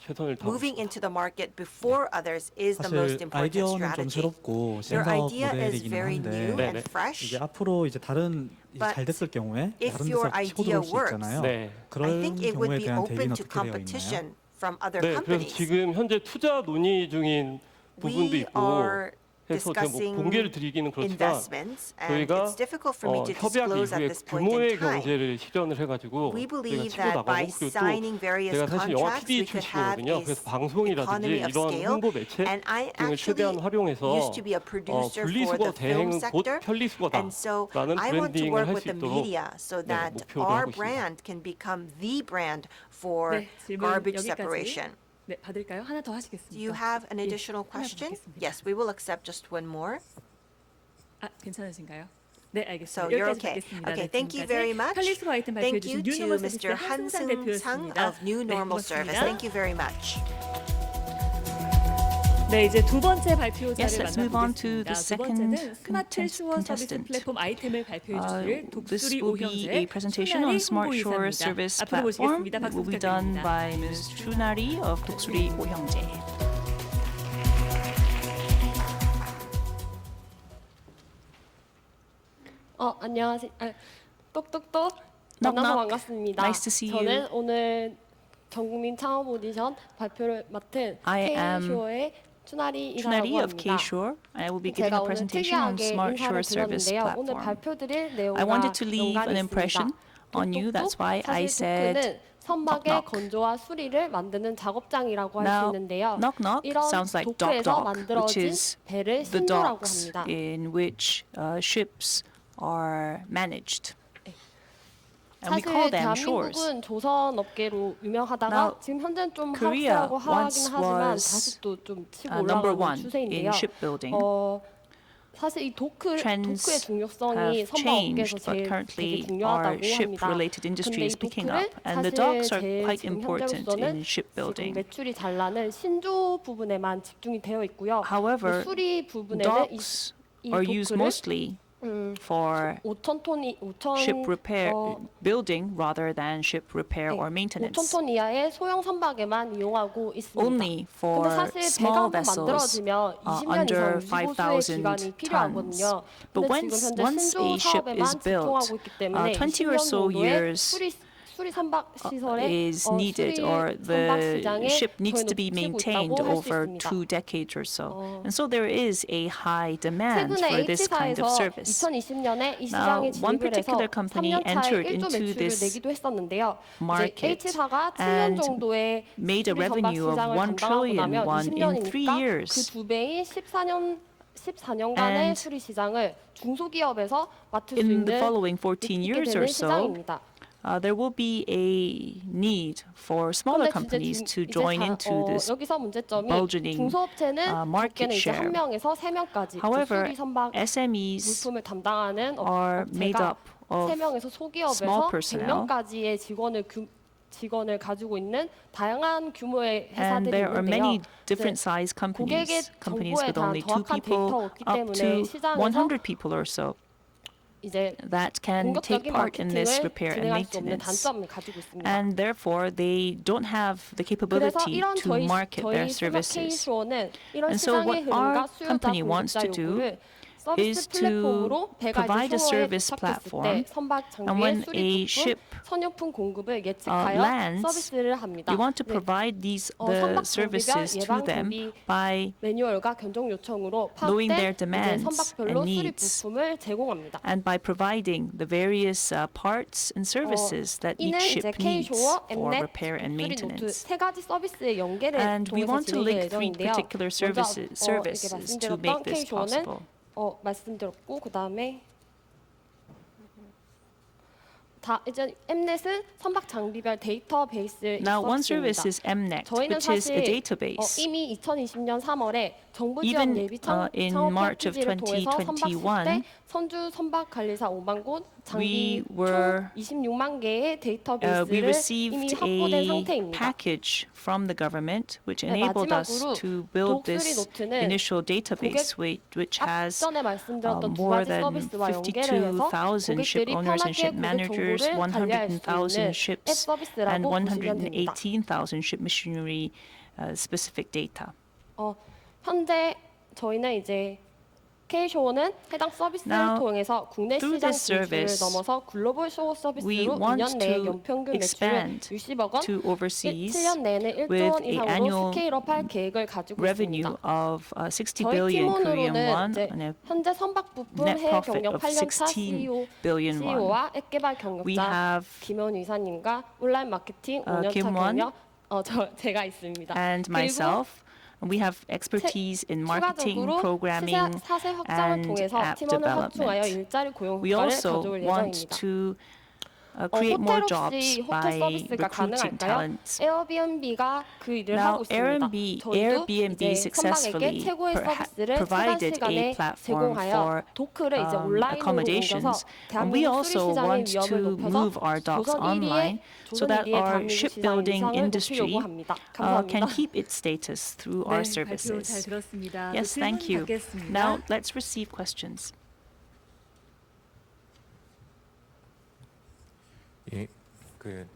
최선을 다하고 moving 있습니다. into the market before others is the most 사실 important 아이디어는 좀 strategy. 새롭고 Your 신사업 idea is 모델이기는 very new 한데 네네. and fresh. 이게 앞으로 이제 다른 이제 But 잘 됐을 경우에 if 다른 your 데서 치고 idea 들어올 수 works, 있잖아요. 네. I 그런 think it would 경우에 be 대한 open 대비는 to 어떻게 되어 있나요? competition from other 네, 그래서 companies. 지금 현재 투자 논의 중인 부분도 We 있고 are 해서 제가 뭐 discussing 공개를 드리기는 그렇지만 investments, and 저희가 it's difficult for me to 협약 disclose at 이후에 this point 규모의 in time. 경제를 실현을 해가지고 We 저희가 believe 치고 that by 나가고 그리고 또 signing various 제가 사실 영화 contracts, PD we could have 출신이거든요. a 그래서 방송이라든지 economy of 이런 scale. 홍보 매체 And I 등을 최대한 actually 활용해서 used to be a producer for 분리수거 the film 대행은 곧 sector, and so 편리수거다라는 I want to 브랜딩을 work 할 with 수 the 있도록 media so 네, that 목표를 하고 our 있습니다. brand can become the brand for 네, 질문 garbage 여기까지. separation. 네, 받을까요? 하나 더 하시겠습니까? Do you have an 예, additional 하나 더 question? 받겠습니다. Yes, we will accept just one more. 아, 괜찮으신가요? 네, 알겠습니다. So you're 여기까지 okay. 받겠습니다. Okay, 네, thank you 지금까지 very much. 편리수거 아이템 발표해 Thank you 주신 to 뉴노멀 서비스 Mr. 한승상 Han Seung-sang 대표였습니다. of New 네, Normal Service. 고맙습니다. Thank you very much. 네, 이제 두 번째 발표자를 Yes, let's move on to 만나보겠습니다. the 두 번째는 second 스마트 슈어 서비스 contestant. 플랫폼 아이템을 발표해 주실 This 독수리 will be a 오형제 presentation on 춘나리 Smart Shore 홍보이사입니다. Service 앞으로 Platform. 모시겠습니다. It 박수 will be done 부탁드립니다. by Ms. Chunari of 독수리 오형제. 안녕하세요. 똑똑똑 Knock, 만나서 knock. 반갑습니다. Nice to see you. 저는 오늘 전국민 창업 오디션 발표를 맡은 I am K-쇼의 추나리 Chunari 이사라고 of 합니다. K-Shore. I will be giving a 제가 오늘 presentation on 특이하게 Smart 인사를 Shore Service 드렸는데요. 오늘 Platform. 발표드릴 내용과 I wanted to leave 연관이 an impression 있습니다. on you. That's why I 사실 said 도크는 선박의 knock, knock. 건조와 수리를 만드는 작업장이라고 할 수 Now, 있는데요. knock knock 이런 sounds like dock 도크에서 dock, which 만들어진 is 배를 the 신조라고 docks 합니다. in which ships are managed. And we 사실 call them shores. 대한민국은 조선 업계로 유명하다가 Now, 지금 현재는 좀 Korea 하락세라고 하긴 once 하지만 was, 다시 또 좀 치고 number 올라가는 one 추세인데요. in shipbuilding. 사실 이 도크의 Trends 중요성이 have 선박 업계에서 changed, but 되게 currently our 중요하다고 합니다. ship-related 근데 industry 이 is picking 도크를 up, and the 사실 docks are 제일 quite 지금 important 현재로서는 in 지금 shipbuilding. 매출이 잘 나는 신조 부분에만 집중이 되어 있고요. However, 수리 부분에는 docks 이 are used 도크를 mostly for 5,000 ship repair, 어, building rather than ship repair or 5,000 maintenance. 톤 이하의 소형 선박에만 이용하고 있습니다. Only for 근데 사실 배가 small 한번 vessels 만들어지면 20년 under 이상 유지보수의 5,000 기간이 필요하거든요. But 근데 지금 once 현재 a 신조 ship is 사업에만 집중하고 built, 있기 때문에 20 or 20년 so 정도의 years 수리 선박 시설의 is needed, or 선박 the 시장에 ship needs 저희는 to be 붙이고 maintained 있다고 할 수 over 있습니다. 2 decades or so. And so there is a high demand 최근에 for this kind of H사에서 service. 2020년에 이 Now, 시장에 one 진입을 해서 particular company 3년 차에 entered 1조 into 매출을 this 내기도 했었는데요. 이제 market H사가 7년 and 정도의 made a 수리 선박 revenue of 시장을 1 담당하고 trillion 나면 won in 3 20년이니까 years. 그 두 배인 14년간의 And 수리 시장을 중소기업에서 맡을 수 In the 있는 following 14 있게 years 되는 or so, 시장입니다. there will be a need for smaller 근데 companies to 이제 join into this. 여기서 문제점이 burgeoning, 중소업체는 market 적게는 이제 share. 1명에서 3명까지 However, 수리 선박 SMEs 물품을 담당하는 are made 업체가 up of 3명에서 small 소기업에서 personnel. 100명까지의 직원을 가지고 있는 다양한 규모의 And 회사들이 there are many 있는데요. different size 고객의 companies 정보에 with 대한 only 2 정확한 데이터가 people 없기 up 때문에 to 시장에서 100 people or so 이제 that can take 공격적인 part in this 마케팅을 repair and 진행할 수 없는 maintenance. 단점을 가지고 있습니다. And therefore, they don't have the 그래서 capability 이런 to market their 저희 services. K-쇼는 이런 And so 시장의 what 흐름과 our 수요자 company wants 공급자 to do 요구를 is 서비스 to 플랫폼으로 배가 provide a 이제 service 수로에 도착했을 때 platform, 선박 and 장비의 when 수리 a 부품, ship 선용품 공급을 예측하여 lands, 서비스를 합니다. We want to 네, provide the 선박 services 장비별 to 예방 them 준비 by 매뉴얼과 견적 요청으로 knowing their 파악된 이제 demands 선박별로 and 수리 needs. 부품을 제공합니다. and by providing the various parts and services that 이는 each 이제 ship needs K-쇼어, for 엠넷, repair and 독수리 노트 maintenance. 세 가지 서비스의 연계를 And we 통해서 want to 진행될 link 3 예정인데요. particular 먼저 services 이렇게 to make 말씀드렸던 this K-쇼는 possible. 말씀드렸고 그 다음에 이제 엠넷은 선박 장비별 데이터베이스 Now, one 서비스입니다. service is Mnet, 저희는 which is a 사실 database. 이미 2020년 3월에 정부 지역 Even, 예비 in 창업 March of 패키지를 통해서 선박 2021, 수대 선주 선박 관리사 5만 곳, 장비 we were, 총 26만 개의 we 데이터베이스를 이미 received 확보된 a 상태입니다. package from the government which 네, enabled us 마지막으로 to build 독수리 this 노트는 initial database which has 앞전에 말씀드렸던 두 more 가지 than 서비스와 연계를 해서 52,000 ship 고객들이 owners and 편하게 ship 고객 managers, 정보를 관리할 수 100,000 있는 앱 ships, and 서비스라고 보시면 됩니다. 118,000 ship machinery specific data. 현재 저희는 이제 K-쇼는 해당 서비스를 Now, 통해서 국내 through 시장 this 진출을 service, 넘어서 글로벌 쇼 we 서비스로 want 2년 내에 to 연평균 매출을 expand 60억 원, to overseas 7년 내에는 1조 with 원 a 이상으로 annual 스케일업할 계획을 가지고 revenue 있습니다. of 60 저희 billion Korean 팀원으로는 won 이제 and a 현재 선박 부품 net 해외 profit 경력 of 8년차 16 billion won. CEO와 앱 개발 We 경력자 have 김원 이사님과 온라인 마케팅 5년차 Kim Won 경력 제가 있습니다. and 그리고 myself. We have expertise in marketing, 추가적으로 programming, 사세 확장을 and 통해서 app 팀원을 확충하여 development. 일자리 고용 We 효과를 also 가져올 want 예정입니다. to create more 호텔 jobs 없이 호텔 by 서비스가 recruiting 가능할까요? talents. 에어비앤비가 그 일을 Now, 하고 있습니다. Airbnb 저희도 이제 선박에게 successfully 최고의 서비스를 provided 최단 a 시간에 platform 제공하여 for 도크를 이제 온라인으로 옮겨서 accommodations. And we 대한민국 also 수리 시장의 want 위험을 to 높여서 move our docks 조선 1위의 online so that our 대한민국 시장 shipbuilding 위상을 industry 높이려고 합니다. can 감사합니다. keep its status through our 네, 발표 잘 services. 들었습니다. Yes, 질문 thank you. 받겠습니다. Now let's receive questions. 예, 그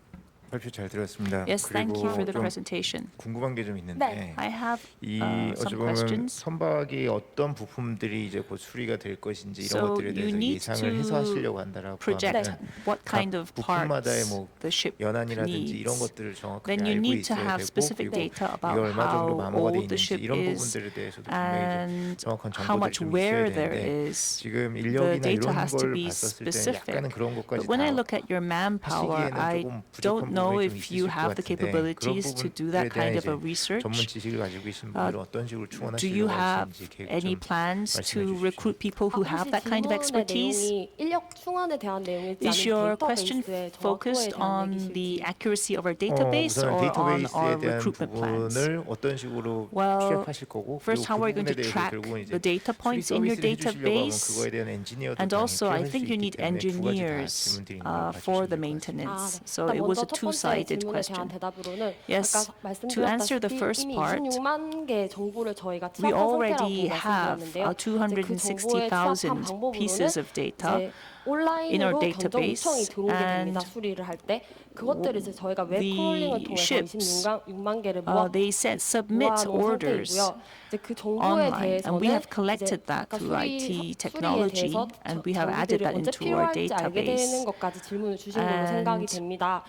발표 잘 들었습니다. Yes, thank you for the 좀 presentation. 궁금한 게 좀 있는데 네. I have 이 some 어찌 보면 questions. 선박이 어떤 부품들이 이제 곧 수리가 될 것인지 이런 So 것들에 you 대해서 need 예상을 to 해서 하시려고 한다라고 project 하면 what kind of 부품마다의 parts 뭐 the ship 연한이라든지 이런 needs. 것들을 정확하게 Then you 알고 need to 있어야 have 되고 specific 그리고 data 이게 about 얼마 정도 how 마모가 돼 old the 있는지 ship 이런 is 부분들에 대해서도 분명히 좀 and 정확한 how 정보들이 much 좀 wear 있어야 there 되는데 is. 지금 The 인력이나 data 이런 has to 걸 be 봤었을 때는 specific. 약간은 그런 것까지 But when I 다 look at your manpower, 하시기에는 I 조금 부족한 don't know 부분이 좀 if you 있으실 것 have the 같은데 그런 capabilities to do that 부분들에 kind 대한 of a 이제 research. 전문 지식을 가지고 계신 분들은 어떤 식으로 Do you 충원하시려고 have 하시는지 계획 any 좀 plans 말씀해 to 주십시오. recruit people who have that kind of expertise? 내용이 인력 충원에 대한 내용이지 Is your 않은 question 데이터베이스의 정확도에 focused 대한 on the 얘기실지. accuracy of our database 우선 or on 데이터베이스에 our 대한 recruitment plans? 부분을 어떤 식으로 Well, 취합하실 거고 First, how 그리고 are 그 you going 부분에 to 대해서 track 결국은 이제 the data 수리 points in your 서비스를 해주시려고 하면 database? 그거에 대한 엔지니어도 And 당연히 also, I 필요할 수 think you 있기 need 때문에 두 가지 다 engineers 질문 드리는 걸 for the 봐주시면 될 것 같습니다. maintenance. So 일단 it was 먼저 a 첫 번째 two-sided 질문에 question. 대한 대답으로는 Yes, 아까 to answer the 말씀드렸다시피 first 이미 part, 26만 개 정보를 저희가 We 취합한 already 상태라고 have 말씀드렸는데요. 이제 그 정보에 취합한 260,000 방법으로는 pieces of data 이제 in our 온라인으로 견적 database, 요청이 들어오게 됩니다. and 수리를 할 때 그것들을 이제 저희가 웹 the 크롤링을 통해서 ships, 26만 개를 they submit 모아놓은 orders 상태이고요. 이제 그 정보에 online, 대해서는 and we have 이제 collected that 아까 through 수리에 IT 대해서 technology, and we have added 장비들이 that 언제 into our 필요할지 알게 되는 database. 것까지 질문을 주신 걸로 생각이 And 됩니다.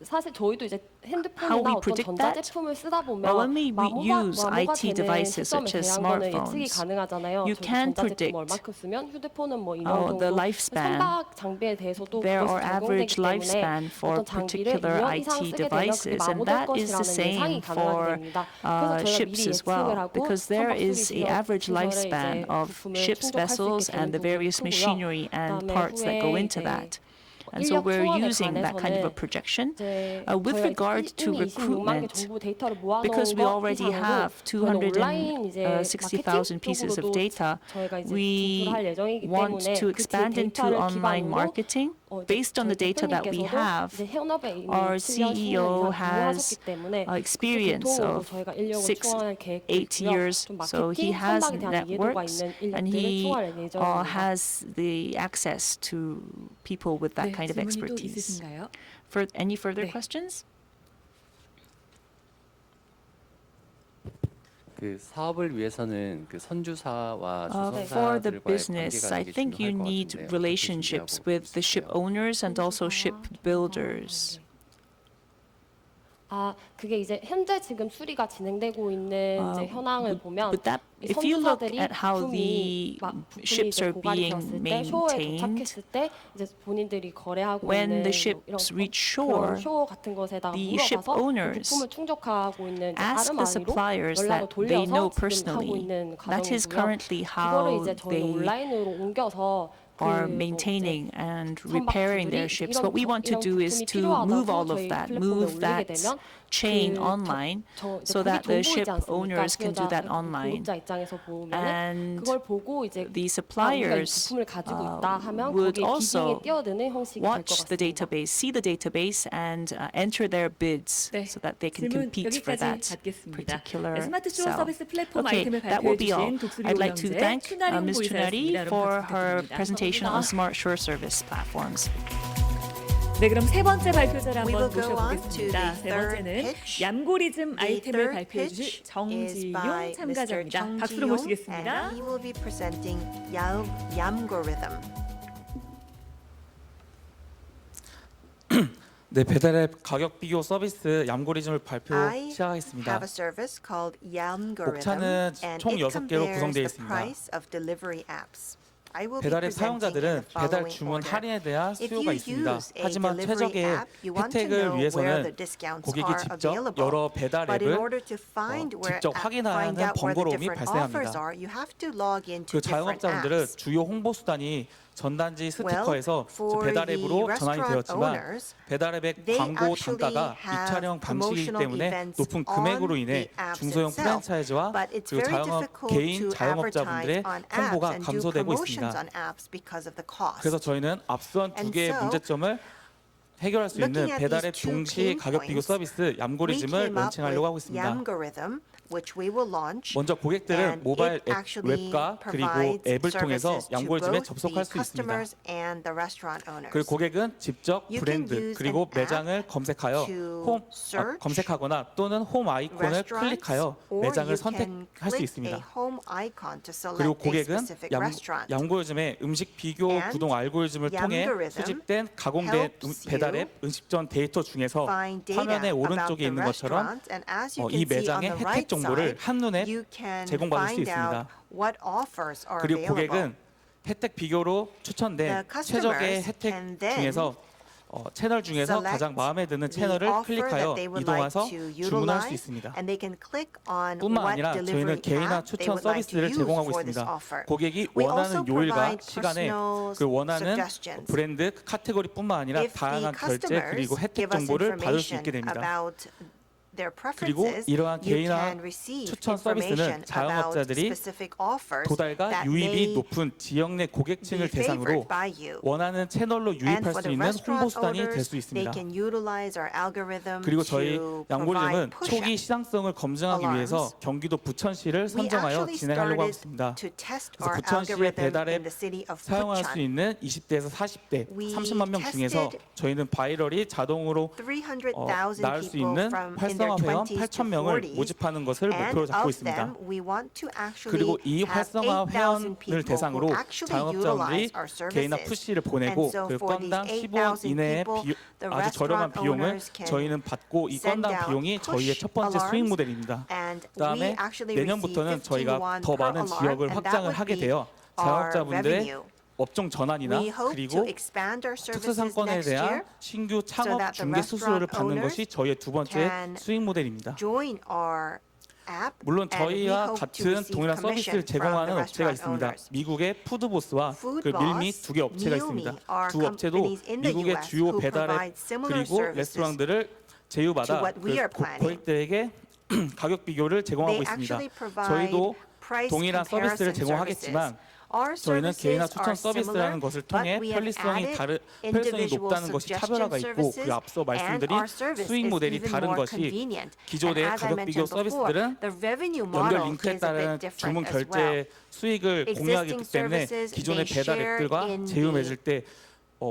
사실 저희도 이제 How 핸드폰이나 we 어떤 predict 전자제품을 쓰다 보면 Well, when we use 마모가 IT 되는 devices 시점에 such as 대한 거는 예측이 smartphones, 가능하잖아요. you 저희도 can 전자제품 predict 얼마큼 쓰면 휴대폰은 뭐 이런 the 정도 lifespan. 선박 장비에 대해서도 There 그것이 are average 적용되기 때문에 lifespan for 어떤 장비를 particular 2년 IT 이상 쓰게 되면 그게 devices, and 마모될 that is the 것이라는 예상이 same 가능하게 for 됩니다. 그래서 저희가 ships 미리 as 예측을 well, 하고 because there 선박 수리 is a 지역 average 시설에 lifespan 이제 of 부품을 ships, 충족할 수 vessels, 있게 and 되는 the various 부분이 크고요. machinery and 그다음에 parts that go 후에 into 이제 that. And so 인력 we're 충원에 using that kind of a 관해서는 projection. 이제 With 저희가 regard to 이미 26만 개 recruitment, 정보 데이터를 모아놓은 because we 것 already 이상으로 have 저희는 온라인 이제 260,000 pieces of 마케팅 data, 쪽으로도 저희가 이제 we 진출할 예정이기 want 때문에 to 그 expand into 데이터를 online 기반으로 marketing. Based on the data that we have, 이제 현업에 이미 our 7년, 10년 CEO 이상 has 근무하셨기 때문에 experience 그쪽으로 of 저희가 인력을 6, 충원할 계획도 8 있고요. years, 좀 so he 마케팅, has 선박에 대한 이해도가 networks, 있는 and 인력들을 he 충원할 예정입니다. has the access to people with that 네, kind of 질문이 또 expertise. 있으신가요? For any further 네. questions? 그 사업을 위해서는 그 선주사와 For the 주선사들과의 business, 관계가 I 되게 think you 중요할 것 need 같은데 어떻게 relationships 준비하고 with the ship 있으세요? owners and also ship builders. 그게 이제 현재 지금 수리가 진행되고 있는 이제 현황을 보면 But that, 이 if you look 선주사들이 at how 부품이 the 부품이 ships 이제 are 고갈이 being 되었을 때 쇼에 maintained, 도착했을 때 이제 본인들이 거래하고 when 있는 the 이런 ships reach 그런 shore, 쇼 같은 것에다가 the ship 물어봐서 그 owners 부품을 충족하고 있는 이제 ask the 아르마니로 suppliers 연락을 that they know 돌려서 지금 하고 personally. 있는 That is 과정이고요. currently 그거를 how 이제 저희 they 온라인으로 옮겨서 are 그 maintaining and 선박 repairing 주들이 their ships. 이런 What we want to 이런 do is 부품이 to move 필요하다고 all of 저희 that, 플랫폼에 move 올리게 that 되면 chain 그 online 이제 so that the 그게 ship 정보이지 않습니까? owners can do that online. 공급자 입장에서 보면은 And 그걸 보고 이제 the 우리가 이 suppliers 부품을 가지고 있다 하면 would 거기에 also 비딩에 뛰어드는 형식이 될 것 watch the 같습니다. database, see the database, and enter their bids 네, so that they can 질문 compete for 여기까지 that 받겠습니다. particular 네, 스마트 쇼어 cell. 서비스 플랫폼 Okay, 아이템을 that will be all. 발표해 주신 독수리 I'd like to 운영재 thank 추나리 Ms. Chunari 홍보이사였습니다. 여러분 for 박수 her 부탁드립니다. presentation on 감사합니다. smart shore service platforms. 네, 그럼 세 번째 발표자를 We 한번 will go on to 모셔보겠습니다. the 세 third 번째는 pitch. 얌고리즘 The 아이템을 third 발표해 pitch 주실 is 정지용 by Mr. 참가자입니다. Jung 박수로 Ji-yong, 모시겠습니다. and he will be presenting Yamgorithm. 네, 배달앱 가격 비교 서비스 얌고리즘을 발표 I 시작하겠습니다. have a service called Yamgorithm, 목차는 and 총 it 6개로 compares 구성되어 the 있습니다. price of delivery apps. I will be 배달앱 presenting in 사용자들은 the 배달 following 주문 order. 할인에 대한 If 수요가 you 있습니다. use a 하지만 delivery 최적의 app, you want to 혜택을 know where the 위해서는 discounts 고객이 are 직접 available. 여러 But in 배달앱을 order to find 직접 find 확인하는 out where the 번거로움이 different offers 발생합니다. are, you have to log into 그 different 자영업자분들은 apps. 주요 홍보 수단이 전단지 Well, 스티커에서 for 배달 the 앱으로 전환이 restaurant 되었지만 owners, 배달앱의 they 광고 actually 단가가 have 입찰형 방식이기 promotional 때문에 events 높은 on 금액으로 the 인해 apps 중소형 itself, 프랜차이즈와 but it's 그리고 very 자영업 difficult 개인 to 자영업자분들의 advertise on apps 홍보가 and do 감소되고 promotions 있습니다. on apps because of the cost. 그래서 저희는 앞선 두 And 개의 so, 문제점을 해결할 수 looking 있는 at 배달앱 these two 동시 pain 가격 비교 points, 서비스 we 얌고리즘을 came up 론칭하려고 하고 with 있습니다. Yamgorithm, which we will launch. 먼저 고객들은 And 모바일 it 앱, actually 웹과 그리고 provides 앱을 통해서 services to 얌고리즘에 both 접속할 the 수 있습니다. customers and the restaurant owners. 그리고 고객은 직접 You can 브랜드 use 그리고 an app 매장을 검색하여 to search 검색하거나 또는 홈 아이콘을 restaurants, 클릭하여 or 매장을 you can 선택할 수 click a 있습니다. home icon to select 그리고 a 고객은 specific restaurant. 얌고리즘의 음식 비교 And 구동 알고리즘을 통해 Yamgorithm 수집된 가공된 helps 배달앱 음식점 데이터 중에서 Find data 화면의 about 오른쪽에 the 있는 것처럼 restaurant, and as you 이 can see on 매장의 the 혜택 right 정보를 side, 한눈에 you can 제공받을 수 find 있습니다. out what offers are 그리고 available. 고객은 혜택 비교로 추천된 The customers 최적의 혜택 can then 중에서 채널 중에서 select 가장 마음에 드는 the 채널을 offer 클릭하여 that they would 이동해서 like to 주문할 수 utilize, 있습니다. and they can click on 뿐만 what 아니라 저희는 delivery 개인화 app they 추천 would like to 서비스를 use 제공하고 for this 있습니다. offer. 고객이 We 원하는 also 요일과 provide 시간에 personal 그 원하는 suggestions. 브랜드 카테고리뿐만 아니라 If the 다양한 결제 customers 그리고 혜택 give us 정보를 받을 수 information 있게 됩니다. about their 그리고 preferences, 이러한 you 개인화 can receive 추천 information 서비스는 about 자영업자들이 specific offers 도달과 that 유입이 may 높은 지역 내 be 고객층을 favored 대상으로 by you. 원하는 채널로 And 유입할 for 수 the 있는 홍보 restaurant 수단이 될 owners, 수 they 있습니다. can utilize our algorithm 그리고 저희 to 얌고리즘은 provide push 초기 시장성을 검증하기 alarms. 위해서 경기도 부천시를 We 선정하여 actually 진행하려고 하고 started 있습니다. to test 그래서 our 부천시의 algorithm 배달앱 in the city of 사용할 수 Bucheon. 있는 20대에서 40대 We 30만 명 중에서 tested 저희는 바이럴이 자동으로 300,000 나을 수 people 있는 from in their 활성화 회원 20s to 8,000명을 40s, 모집하는 것을 and 목표로 잡고 of 있습니다. them, we want to actually 그리고 이 have 활성화 8,000 회원을 people 대상으로 who actually 자영업자분들이 utilize our 개인화 services. 푸시를 보내고 And so 그 for these 건당 15원 8,000 이내의 people, the 아주 저렴한 restaurant 비용을 owners can 저희는 받고 이 send 건당 out 비용이 저희의 push 첫 번째 수익 alarms, 모델입니다. and we 그다음에 actually 내년부터는 receive 저희가 15 더 per 많은 alarm, 지역을 and that 확장을 would 하게 be 되어 our 자영업자분들의 revenue. 업종 전환이나 We hope to 그리고 expand our services 특수상권에 next year 대한 신규 창업 that the 중개 수수료를 restaurant 받는 owners 것이 저희의 두 번째 can 수익 모델입니다. join our app, 물론 and we 저희와 hope to 같은 receive 동일한 commission 서비스를 from 제공하는 the 업체가 restaurant 있습니다. owners. 미국의 푸드보스와 Food 그 밀미 Boss, 두 개 업체가 Mealme 있습니다. are 두 업체도 companies in the 미국의 US 주요 who 배달앱 provide similar 그리고 services 레스토랑들을 to 제휴받아 what we are planning. 고객들에게 가격 비교를 제공하고 They 있습니다. actually provide 저희도 price 동일한 서비스를 comparison 제공하겠지만 services. Our 저희는 개인화 services 추천 are 서비스라는 similar, 것을 but 통해 we have 편리성이 added 편리성이 individual 높다는 것이 차별화가 suggestion 있고 그 services, 앞서 and 말씀드린 our service 수익 is 모델이 even 다른 more 것이 convenient. 기존의 And as I 가격 비교 mentioned before, 서비스들은 the revenue 연결 model 링크에 is a bit 따른 different 주문 as 결제 well. 수익을 공유하기 Existing 때문에 services 기존의 may 배달 share 앱들과 in 제휴 the 맺을 때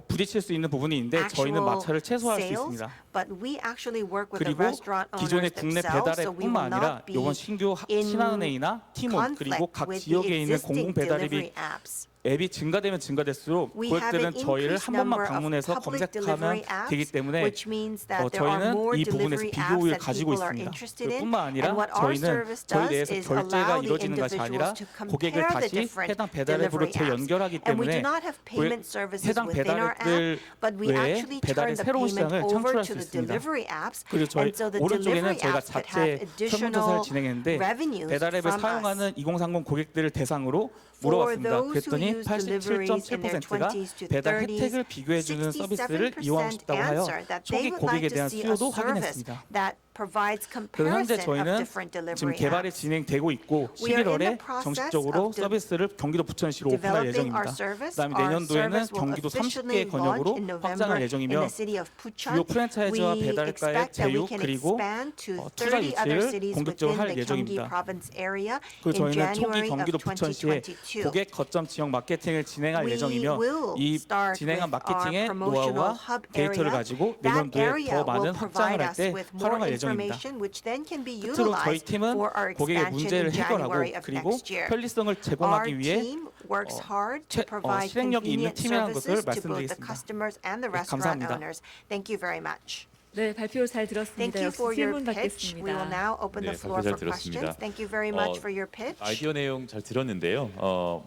부딪힐 수 있는 부분이 있는데 저희는 actual 마찰을 최소화할 수 sales, 있습니다. but we actually work with the 그리고 restaurant 기존의 owners 국내 themselves, so we will 배달앱뿐만 아니라 not be 이번 신규 in 신한은행이나 티몬 그리고 conflict 각 with the 지역에 있는 공공 existing 배달앱이 delivery apps. 앱이 증가되면 증가될수록 We have an 고객들은 저희를 increased 한 번만 number of 방문해서 public 검색하면 delivery apps, 되기 때문에 which means that there are 저희는 more 이 부분에서 delivery 비교 apps 우위를 that 가지고 people are 있습니다. interested in. 그뿐만 아니라 And what our 저희는 service 저희 does 내에서 is 결제가 allow the 이루어지는 것이 아니라 individuals to 고객을 compare the 다시 different 해당 배달앱으로 delivery apps. 재연결하기 And we 때문에 do not have payment services 해당 within our app, 배달앱들 but we 외에 actually 배달의 turn the 새로운 payment 시장을 over 창출할 to 수 the 있습니다. delivery apps. 그리고 저희 And so the 오른쪽에는 delivery 저희가 apps that 자체 have 설문조사를 additional 진행했는데 revenues 배달앱을 from us. 사용하는 2030 고객들을 대상으로 For 물어봤습니다. those who 그랬더니 use deliveries in their 87.7%가 20s to 배달 30s, 혜택을 비교해주는 서비스를 67% 이용하고 싶다고 하여 answer that 초기 they would 고객에 like to 대한 see a 수요도 service 확인했습니다. that provides 그래서 현재 comparison of 저희는 different 지금 delivery 개발이 apps. 진행되고 있고 We are in the 11월에 process 정식적으로 of 서비스를 경기도 부천시로 오픈할 Developing our 예정입니다. service. 그다음에 Our 내년도에는 service will 경기도 officially 30개 권역으로 launch in 확장할 November in 예정이며 the city of Bucheon. 주요 프랜차이즈와 We 배달가의 expect that we 제휴 can 그리고 expand to 투자 30 other 유치를 cities 본격적으로 within 할 the Gyeonggi 예정입니다. province area 그리고 in 저희는 초기 January 경기도 of 부천시에 2022. 고객 거점 지역 마케팅을 진행할 We 예정이며 will 이 start 진행한 with 마케팅의 our promotional 노하우와 hub 데이터를 area. 가지고 That 내년도에 area 더 많은 will 확장을 provide 할 us 때 with more 활용할 예정입니다. information, which then can be 끝으로 저희 utilized 팀은 for our 고객의 expansion 문제를 in 해결하고 January of 그리고 next year. 편리성을 Our 제공하기 위해 team works hard to provide 실행력이 있는 convenient 팀이라는 것을 services to both the 말씀드리겠습니다. customers and the 네, restaurant 감사합니다. owners. Thank you very much. 네, 발표 잘 Thank 들었습니다. you 역시 for your 질문 pitch. We will 받겠습니다. now open the 네, floor 발표 잘 for questions. 들었습니다. Thank you very much for your pitch. 아이디어 내용 잘 들었는데요.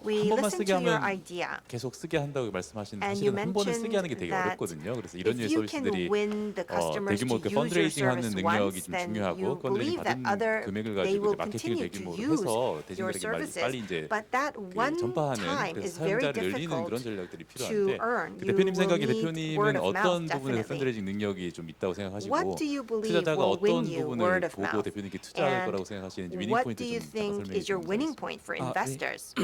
We 한 번만 listened 쓰게 to your 하면 idea. 계속 쓰게 한다고 말씀하시는데 And you 사실은 한 번에 쓰게 하는 게 mentioned 되게 that 어렵거든요. 그래서 이런 If 류의 you can 서비스들이 win the customers 대규모 to 그 use your 펀드레이징 하는 service 능력이 once, 좀 then 중요하고 you 그런들이 believe that 받은 other 금액을 they 가지고 will 이제 마케팅을 continue to 대규모로 use 해서 your 대중들에게 services. 빨리 이제 But that one 전파하는 time 그래서 is very 사용자를 열리는 그런 difficult 전략들이 to 필요한데 earn. 그 You 대표님 will 생각에 need 대표님은 word of 어떤 mouth, 부분에 definitely. 펀드레이징 능력이 좀 있다고 생각하시고 What do you believe 투자자가 will 어떤 win you 부분을 word of 보고 mouth? 대표님께 투자할 And 거라고 생각하시는지 위닝 What 포인트 do you 좀 think 설명해 is your 주시면 winning 감사하겠습니다. point for 네. investors?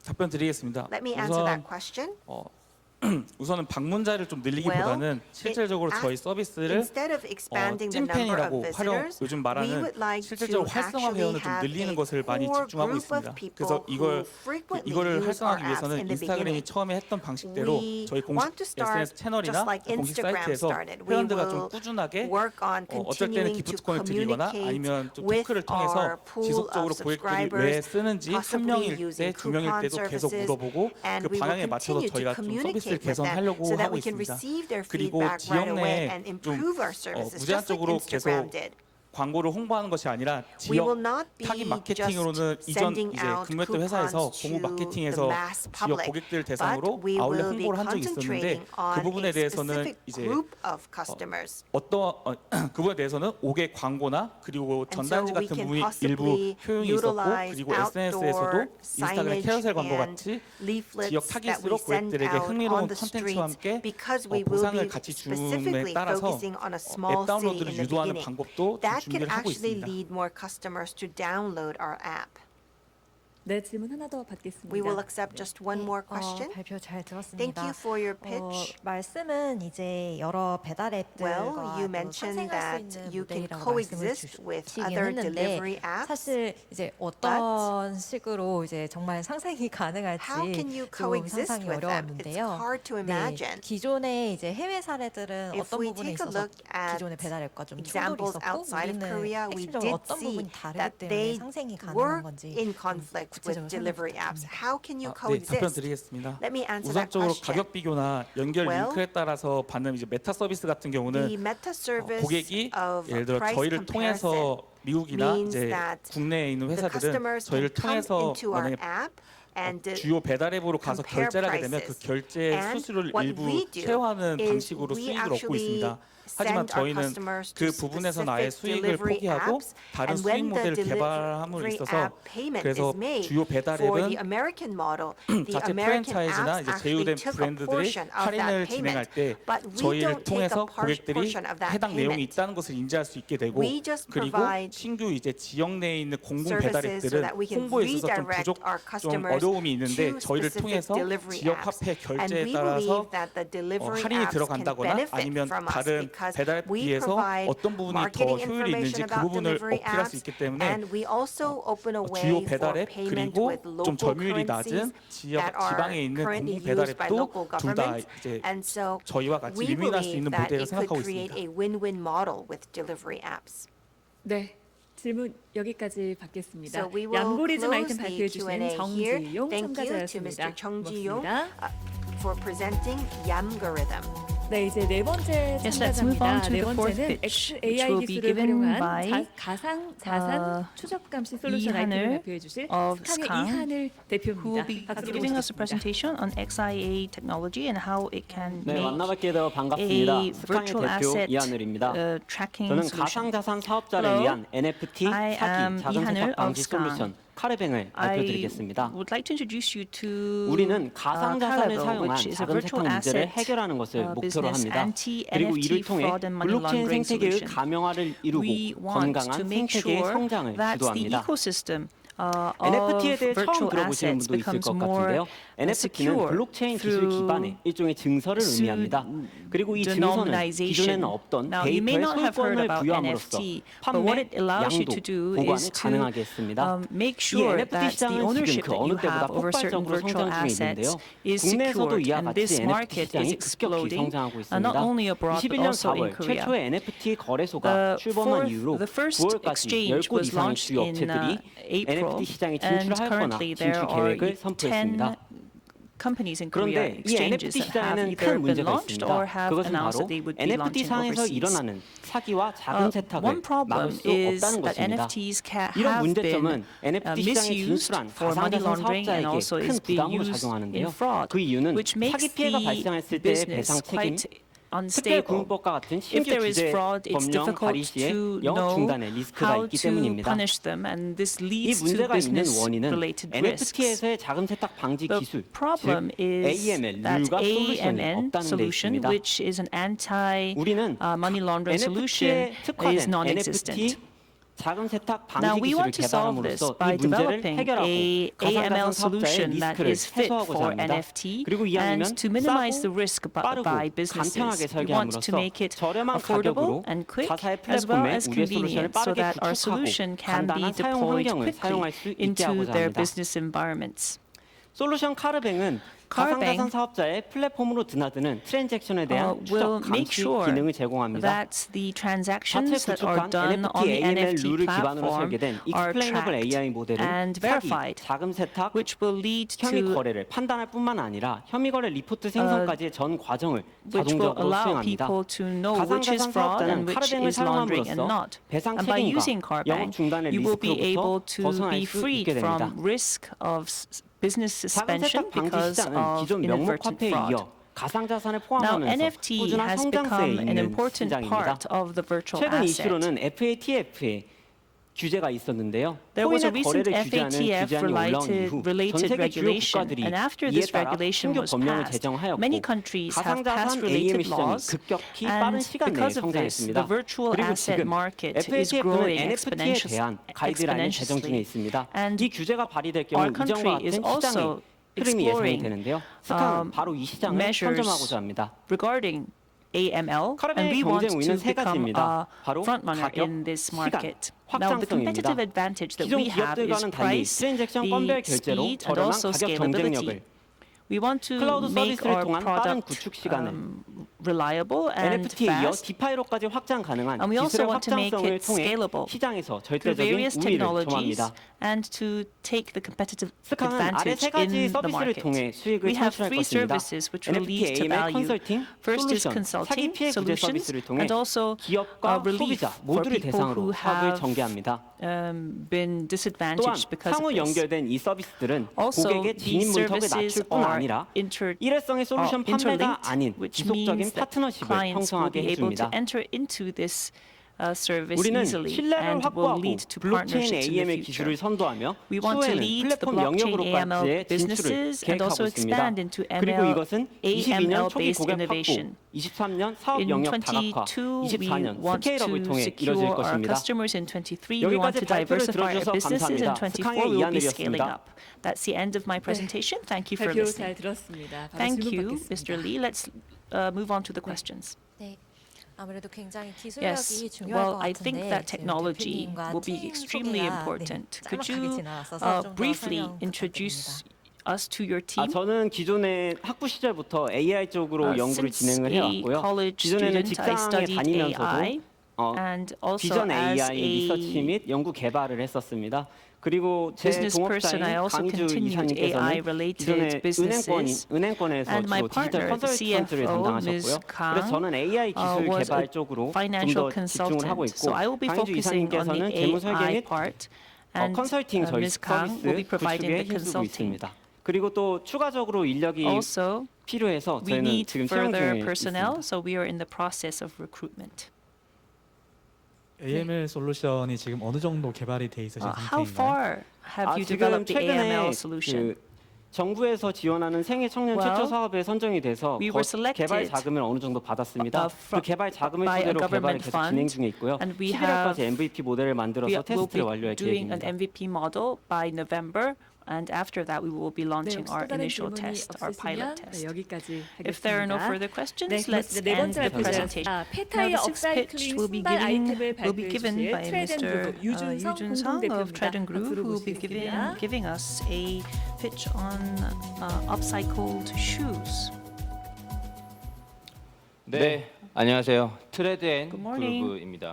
답변 드리겠습니다. Let me answer that 우선 question. 우선은 방문자를 좀 늘리기보다는 실질적으로 저희 서비스를 Instead of expanding the number of 찐팬이라고 활용 visitors, 요즘 we 말하는 would like 실질적으로 to 활성화 actually 회원을 좀 have 늘리는 a 것을 많이 core 집중하고 group of 있습니다. people 그래서 who frequently 이거를 use our 활성화하기 apps 위해서는 in the 인스타그램이 beginning. 처음에 했던 방식대로 We 저희 공식 want to start SNS 채널이나 just like 공식 Instagram 사이트에서 started. We 회원들과 좀 will 꾸준하게 work on 어쩔 때는 continuing to 기프트콘을 드리거나 communicate 아니면 좀 with 토크를 통해서 our pool 지속적으로 of 고객들이 왜 subscribers, 쓰는지 한 possibly 명일 때, using 두 명일 coupon 때도 계속 services, 물어보고 and 그 we will 방향에 맞춰서 continue to 저희가 좀 서비스를 communicate with them 개선하려고 so that 하고 we can 있습니다. receive their 그리고 feedback 지역 right away 내에 and 좀 improve our services, just like 무제한적으로 Instagram 계속 did. 광고를 홍보하는 것이 아니라 We 지역 will not be 타깃 just 마케팅으로는 이전 sending 이제 out 근무했던 회사에서 coupons 공무 to 마케팅에서 the mass 지역 public, 고객들 but 대상으로 we 아울렛 will be 홍보를 한 적이 있었는데 concentrating 그 on 부분에 a 대해서는 specific 이제 group of customers. 그 부분에 대해서는 5개 광고나 그리고 And so 전단지 we 같은 can 부분이 일부 possibly 효용이 있었고 utilize 그리고 SNS에서도 outdoor 인스타그램 signage 캐러셀 광고 and 같이 leaflets 지역 that 타깃으로 we send 고객들에게 out 흥미로운 on the 콘텐츠와 streets 함께 because we will 보상을 be 같이 줌에 specifically 따라서 focusing on a small 앱 city 다운로드를 in the 유도하는 beginning. 방법도 좀 That can 준비를 하고 actually 있습니다. lead more customers to download our app. 네, 질문 하나 더 받겠습니다. We will accept just one more question. 발표 잘 들었습니다. Thank you for your pitch. 말씀은 이제 여러 배달 Well, 앱들과 you mentioned that you can coexist with 주시긴 other 했는데 delivery apps. 사실 이제 어떤 식으로 이제 정말 상상이 가능할지 How can you 좀 coexist 상상이 with them? It's 어려웠는데요. hard to 네, imagine. 기존의 이제 해외 사례들은 If 어떤 we 부분에 take a 있어서 look at 기존의 배달 앱과 좀 충돌이 examples 있었고 outside of 우리는 Korea, we 핵심적으로 did 어떤 see 부분이 다르기 that 때문에 they 상생이 가능한 were 건지 in conflict with 구체적으로 delivery 설명 apps. 부탁드립니다. How can you 네, 답변 coexist? 드리겠습니다. Let me answer that 우선적으로 question. 가격 비교나 연결 Well, 링크에 따라서 받는 이제 메타 서비스 같은 경우는 The meta service 고객이 of 예를 들어 price 저희를 comparison 통해서 미국이나 means 이제 that 국내에 있는 the 회사들은 customers 저희를 can come 통해서 into our 만약에 app and 주요 배달 앱으로 가서 compare 결제를 하게 되면 그 prices. 결제 And 수수료를 what 일부 we do 쉐어하는 is 방식으로 we 수익을 얻고 actually 있습니다. 하지만 send our 저희는 customers 그 to 부분에서 나의 specific 수익을 delivery 포기하고 apps, 다른 and 수익 when the 모델을 개발함으로 delivery 있어서 app payment 그래서 is made 주요 for 배달앱은 the American model, the 자체 American 프랜차이즈나 apps 이제 actually 제휴된 took a 브랜드들이 portion of 할인을 that 진행할 payment, 때 but we 저희를 don't take 통해서 a 고객들이 portion of that 해당 내용이 payment. 있다는 것을 인지할 수 있게 되고 We just 그리고 provide 신규 이제 지역 내에 있는 공공 services so 배달앱들은 that we can 홍보에 있어서 좀 redirect 부족 our 좀 customers 어려움이 있는데 to 저희를 specific 통해서 delivery 지역 apps. 화폐 And 결제에 we 따라서 believe that the delivery 할인이 apps can 들어간다거나 benefit 아니면 from us 다른 because 배달앱 we 비해서 provide 어떤 부분이 더 marketing 효율이 있는지 information 그 about 부분을 delivery 어필할 수 apps, 있기 때문에 and we also open a way 주요 for 배달앱 payment 그리고 with 좀 local 점유율이 currencies 낮은 지역 that are 지방에 있는 currently 공공 used by 배달앱도 local 둘 다 governments. 이제 And so 저희와 같이 we 윈윈할 수 있는 believe that 모델을 it could 생각하고 create 있습니다. a win-win model with delivery apps. 네, 질문 여기까지 받겠습니다. So we will 얌고리즘 아이템 close 발표해 the 주신 Q&A here. 정지용 Thank you to 참가자였습니다. Mr. Chung Ji-yong 고맙습니다. for presenting Yamgorithm. 네, 이제 네 번째 Yes, let's move on 참가자입니다. to 네 the fourth 번째는 pitch, which XAI will be 기술을 given 활용한 by, 가상 자산 추적 감시 솔루션 이한을 아이템을 발표해 주실 of 스캉의 Skang, 이한을 who 대표입니다. will be 박수로 giving us a 모시겠습니다. presentation on XIA technology and how it can 네, make 만나뵙게 되어 반갑습니다. a 스캉의 virtual 대표 asset 이한을입니다. tracking 저는 solution. 가상자산 사업자를 Hello. 위한 NFT, I am 사기, 자금 이한을 세탁 방지 of Skang. 솔루션 카르뱅을 I 알려드리겠습니다. would like to introduce you to 우리는 가상자산을 Carabel, 사용한 which is a 자금 virtual 세탁 문제를 asset 해결하는 것을 목표로 business 합니다. 그리고 anti-NFT 이를 통해 fraud and money 블록체인 laundering 생태계의 solution. 가명화를 이루고 We want 건강한 to make 생태계의 sure 성장을 that the 주도합니다. ecosystem NFT에 of 대해 처음 virtual 들어보시는 assets 분도 있을 becomes 것 more 같은데요. NFT는 secure 블록체인 기술 through 기반의 일종의 증서를 의미합니다. 그리고 이 증서는 기존에는 없던 Now, you may 데이터의 not have heard 소유권을 about 부여함으로써 NFT, but what 판매, it allows you 양도, to do 보관을 is to 가능하게 했습니다. make 이 sure NFT that the 시장은 지금 ownership 그 that 어느 you 때보다 have over certain 폭발적으로 virtual 성장 중에 assets 있는데요. is 국내에서도 secured, 이와 and 같이 this NFT market 시장이 is 급격히 exploding, 성장하고 not 있습니다. only abroad but 21년 also in 4월 Korea. 최초의 NFT 거래소가 The 출범한 이후로 first 9월까지 exchange 10곳 was 이상의 launched 주요 in 업체들이 April, NFT 시장에 and 진출할 거나 currently there 진출 are 계획을 선포했습니다. companies in Korea, 그런데 이 exchanges NFT that have 시장에는 either 큰 been 문제가 launched or 있습니다. have 그것은 announced 바로 that they would be NFT launching 상에서 overseas. 일어나는 사기와 작은 One 세탁을 막을 problem 수 is 없다는 that 것입니다. NFTs 이런 have 문제점은 been NFT 시장에 misused 진출한 for money 가상자산 laundering and 사업자에게 also 큰 is being 부담으로 used in 작용하는데요. fraud, 그 이유는 which makes 사기 피해가 the 발생했을 때의 business 배상 책임, quite 특별 unstable. 공급법과 같은 If 신규 there is 규제 fraud, it's 법령 발의 difficult 시에 to 영업 know 중단의 리스크가 how 있기 to 때문입니다. punish them, and this 이 leads to 문제가 있는 원인은 business-related risks. NFT에서의 자금 세탁 방지 The 기술, problem 즉 is AML that 룰과 솔루션이 AMN 없다는 데 solution, 있습니다. which is an anti-money 우리는 laundering solution, NFT에 특화된 is non-existent. NFT 자금 세탁 Now 방지 we 기술을 want to solve this 개발함으로써 by 이 문제를 developing 해결하고 a 가상자산 AML 사업자의 solution that 리스크를 is fit 해소하고자 for 합니다. NFT 그리고 and 이왕이면 to minimize the 싸고 risk 빠르고 by 간편하게 businesses. We want to 설계함으로써 make it 저렴한 affordable 가격으로 and quick 자사의 as well 플랫폼에 as 우리의 솔루션을 convenient so 빠르게 that our 구축하고 solution can be 간단한 사용 deployed 환경을 사용할 quickly 수 있게 into 하고자 their 합니다. business environments. 솔루션 카르뱅은 Carbank, 가상자산 사업자의 플랫폼으로 드나드는 트랜잭션에 대한 will 추적 make 감시 sure 기능을 제공합니다. that the 자체 transactions that are 구축한 done on NFT the AML NFT 룰을 기반으로 platform 설계된 are 익스플레이너블 AI tracked 모델은 and 사기, verified, 자금 세탁, which will lead 혐의 to 거래를 판단할 뿐만 아니라 혐의 거래 리포트 생성까지의 전 과정을 which will 자동적으로 allow 수행합니다. people to know which is 가상자산 fraud 사업자는 and which 카르뱅을 is laundering and 사용함으로써 not. 배상 And by using 책임과 영업 Carbank, 중단의 you will be able 리스크로부터 to 벗어날 be 수 freed 있게 됩니다. from risk of business 자금 suspension 세탁 방지 because 시장은 of 기존 명목 inadvertent 화폐에 fraud. 이어 가상자산을 Now, 포함하면서 NFT 꾸준한 has 성장세에 become an 있는 important 시장입니다. part of the virtual 최근 asset. 이슈로는 FATF의 규제가 있었는데요. There was a 코인의 recent 거래를 규제하는 FATF 규제안이 올라온 이후 전 related 세계 주요 regulation, 국가들이 and after 이에 this 따라 regulation 신규 was 법령을 passed, 제정하였고 many countries have passed 가상자산 related AM 시장이 laws, 급격히 빠른 and 시간 내에 because of this, 성장했습니다. the virtual 그리고 asset 지금 market is FATF는 growing NFT에 대한 가이드라인을 제정 중에 exponentially. 있습니다. And 이 규제가 발의될 경우 our 이전과 country is 같은 시장의 also 흐름이 예상이 exploring 되는데요. 스카는 바로 이 시장을 measures 선점하고자 합니다. regarding AML, and 카르뱅의 we want 경쟁 to 우위는 세 become a 가지입니다. 바로 frontrunner 가격, in this 시간, market. Now, the competitive 확장성입니다. advantage that 기존 we have is 기업들과는 달리 price, 트랜잭션 the 건별 결제로 speed, and 저렴한 also 가격 scalability. 경쟁력을 We want to 클라우드 make 서비스를 our 통한 빠른 product 구축 시간을 reliable and NFT에 이어 fast. 디파이로까지 확장 가능한 And we also 기술의 want to make 확장성을 it 통해 scalable 시장에서 through 절대적인 various 우위를 technologies 점합니다. and to take the competitive 스카는 아래 advantage 세 가지 in the 서비스를 market. 통해 수익을 We have 창출할 three 것입니다. services which will NFT lead to AML value. 컨설팅, First is 솔루션, 사기 consulting 피해 구제 solutions 서비스를 통해 and also 기업과 relief 소비자 for 모두를 people 대상으로 who 사업을 have 전개합니다. been 또한 disadvantaged because 상호 of this. 연결된 이 서비스들은 Also, 고객의 진입 these 문턱을 services 낮출 뿐 are 아니라 일회성의 솔루션 판매가 interlinked, 아닌 which 지속적인 means that 파트너십을 clients will 형성하게 be able to 해줍니다. enter into this service 우리는 easily 신뢰를 and will 확보하고 lead to 블록체인 partnerships in the AM의 future. 기술을 선도하며 We want to 추후에는 lead the 플랫폼 blockchain 영역으로까지의 AML 진출을 businesses and also 계획하고 있습니다. expand into 그리고 이것은 22년 초기 AML-based 고객 확보, innovation. 23년 사업 In 영역 다각화, 22, we 24년 want 스케일업을 to 통해 secure 이뤄질 our 것입니다. customers. In 23, we want 여기까지 to 발표를 diversify our 들어주셔서 businesses. In 감사합니다. 24, 스카의 we will be scaling 이한을이었습니다. up. That's the end of my presentation. Thank you for 발표 listening. 잘 들었습니다. 바로 Thank 질문 you, 받겠습니다. Mr. Lee. Let's move on to the questions. 네. 아무래도 굉장히 기술력이 Yes, 중요할 well, 것 I think 같은데 that 지금 technology 대표님과 will be 팀 extremely 소개가 important. Could 짤막하게 you 지나갔어서 좀더 briefly 설명 introduce 부탁드립니다. us to your team? 저는 기존에 학부 시절부터 AI 쪽으로 연구를 Since 진행을 a 해왔고요. college 기존에는 student, I 직장에 studied 다니면서도 AI and also 비전 as AI 리서치 a 및 연구 개발을 했었습니다. 그리고 제 business person, I 동업자인 also 강주 continued AI 이사님께서는 related 기존에 businesses. 은행권에서 And my 주로 디지털 partner, the 컨설턴트를 CFO, 담당하셨고요. Ms. Kang, 그래서 저는 AI 기술 was 개발 a 쪽으로 좀 financial 더 집중을 하고 consultant. 있고 So I will be 강주 focusing on 이사님께서는 the 재무 설계 AI 및 part, and 컨설팅 저희 Ms. Kang will be 서비스 providing 구축에 the 힘쓰고 consulting. 있습니다. 그리고 또 추가적으로 인력이 Also, 필요해서 we 저희는 need 지금 채용 further 중에 personnel, 있습니다. so we are in the process of recruitment. AML 솔루션이 지금 어느 정도 개발이 돼 있으신 How 상태인가요? far have you 지금 developed the 최근에 AML solution? 정부에서 지원하는 생애 청년 Well, 최초 사업에 선정이 돼서 we were selected 개발 자금을 어느 정도 받았습니다. 그 개발 자금을 by a 토대로 개발을 government 계속 fund, 진행 중에 있고요. and we 11월까지 have- MVP 모델을 We 만들어서 will 테스트를 be 완료할 doing an 계획입니다. MVP model by November, and after that we will be 네, launching 혹시 our 또 다른 initial 질문이 test, our pilot 없으시면 test. 여기까지 하겠습니다. If there are no further questions, 네, let's 네 end 번째 the 발표자 presentation. 페타이어 Now the sixth pitch 업사이클링 will be 신발 아이템을 will be given 발표해 by 주실 Mr. 트레이덴 유준성 Yujun-sung of 공동대표입니다. Trade and Group, 박수로 who will be 모시겠습니다. giving us a pitch on upcycled shoes. 네, 안녕하세요. Good 트레드앤 morning. 그룹입니다.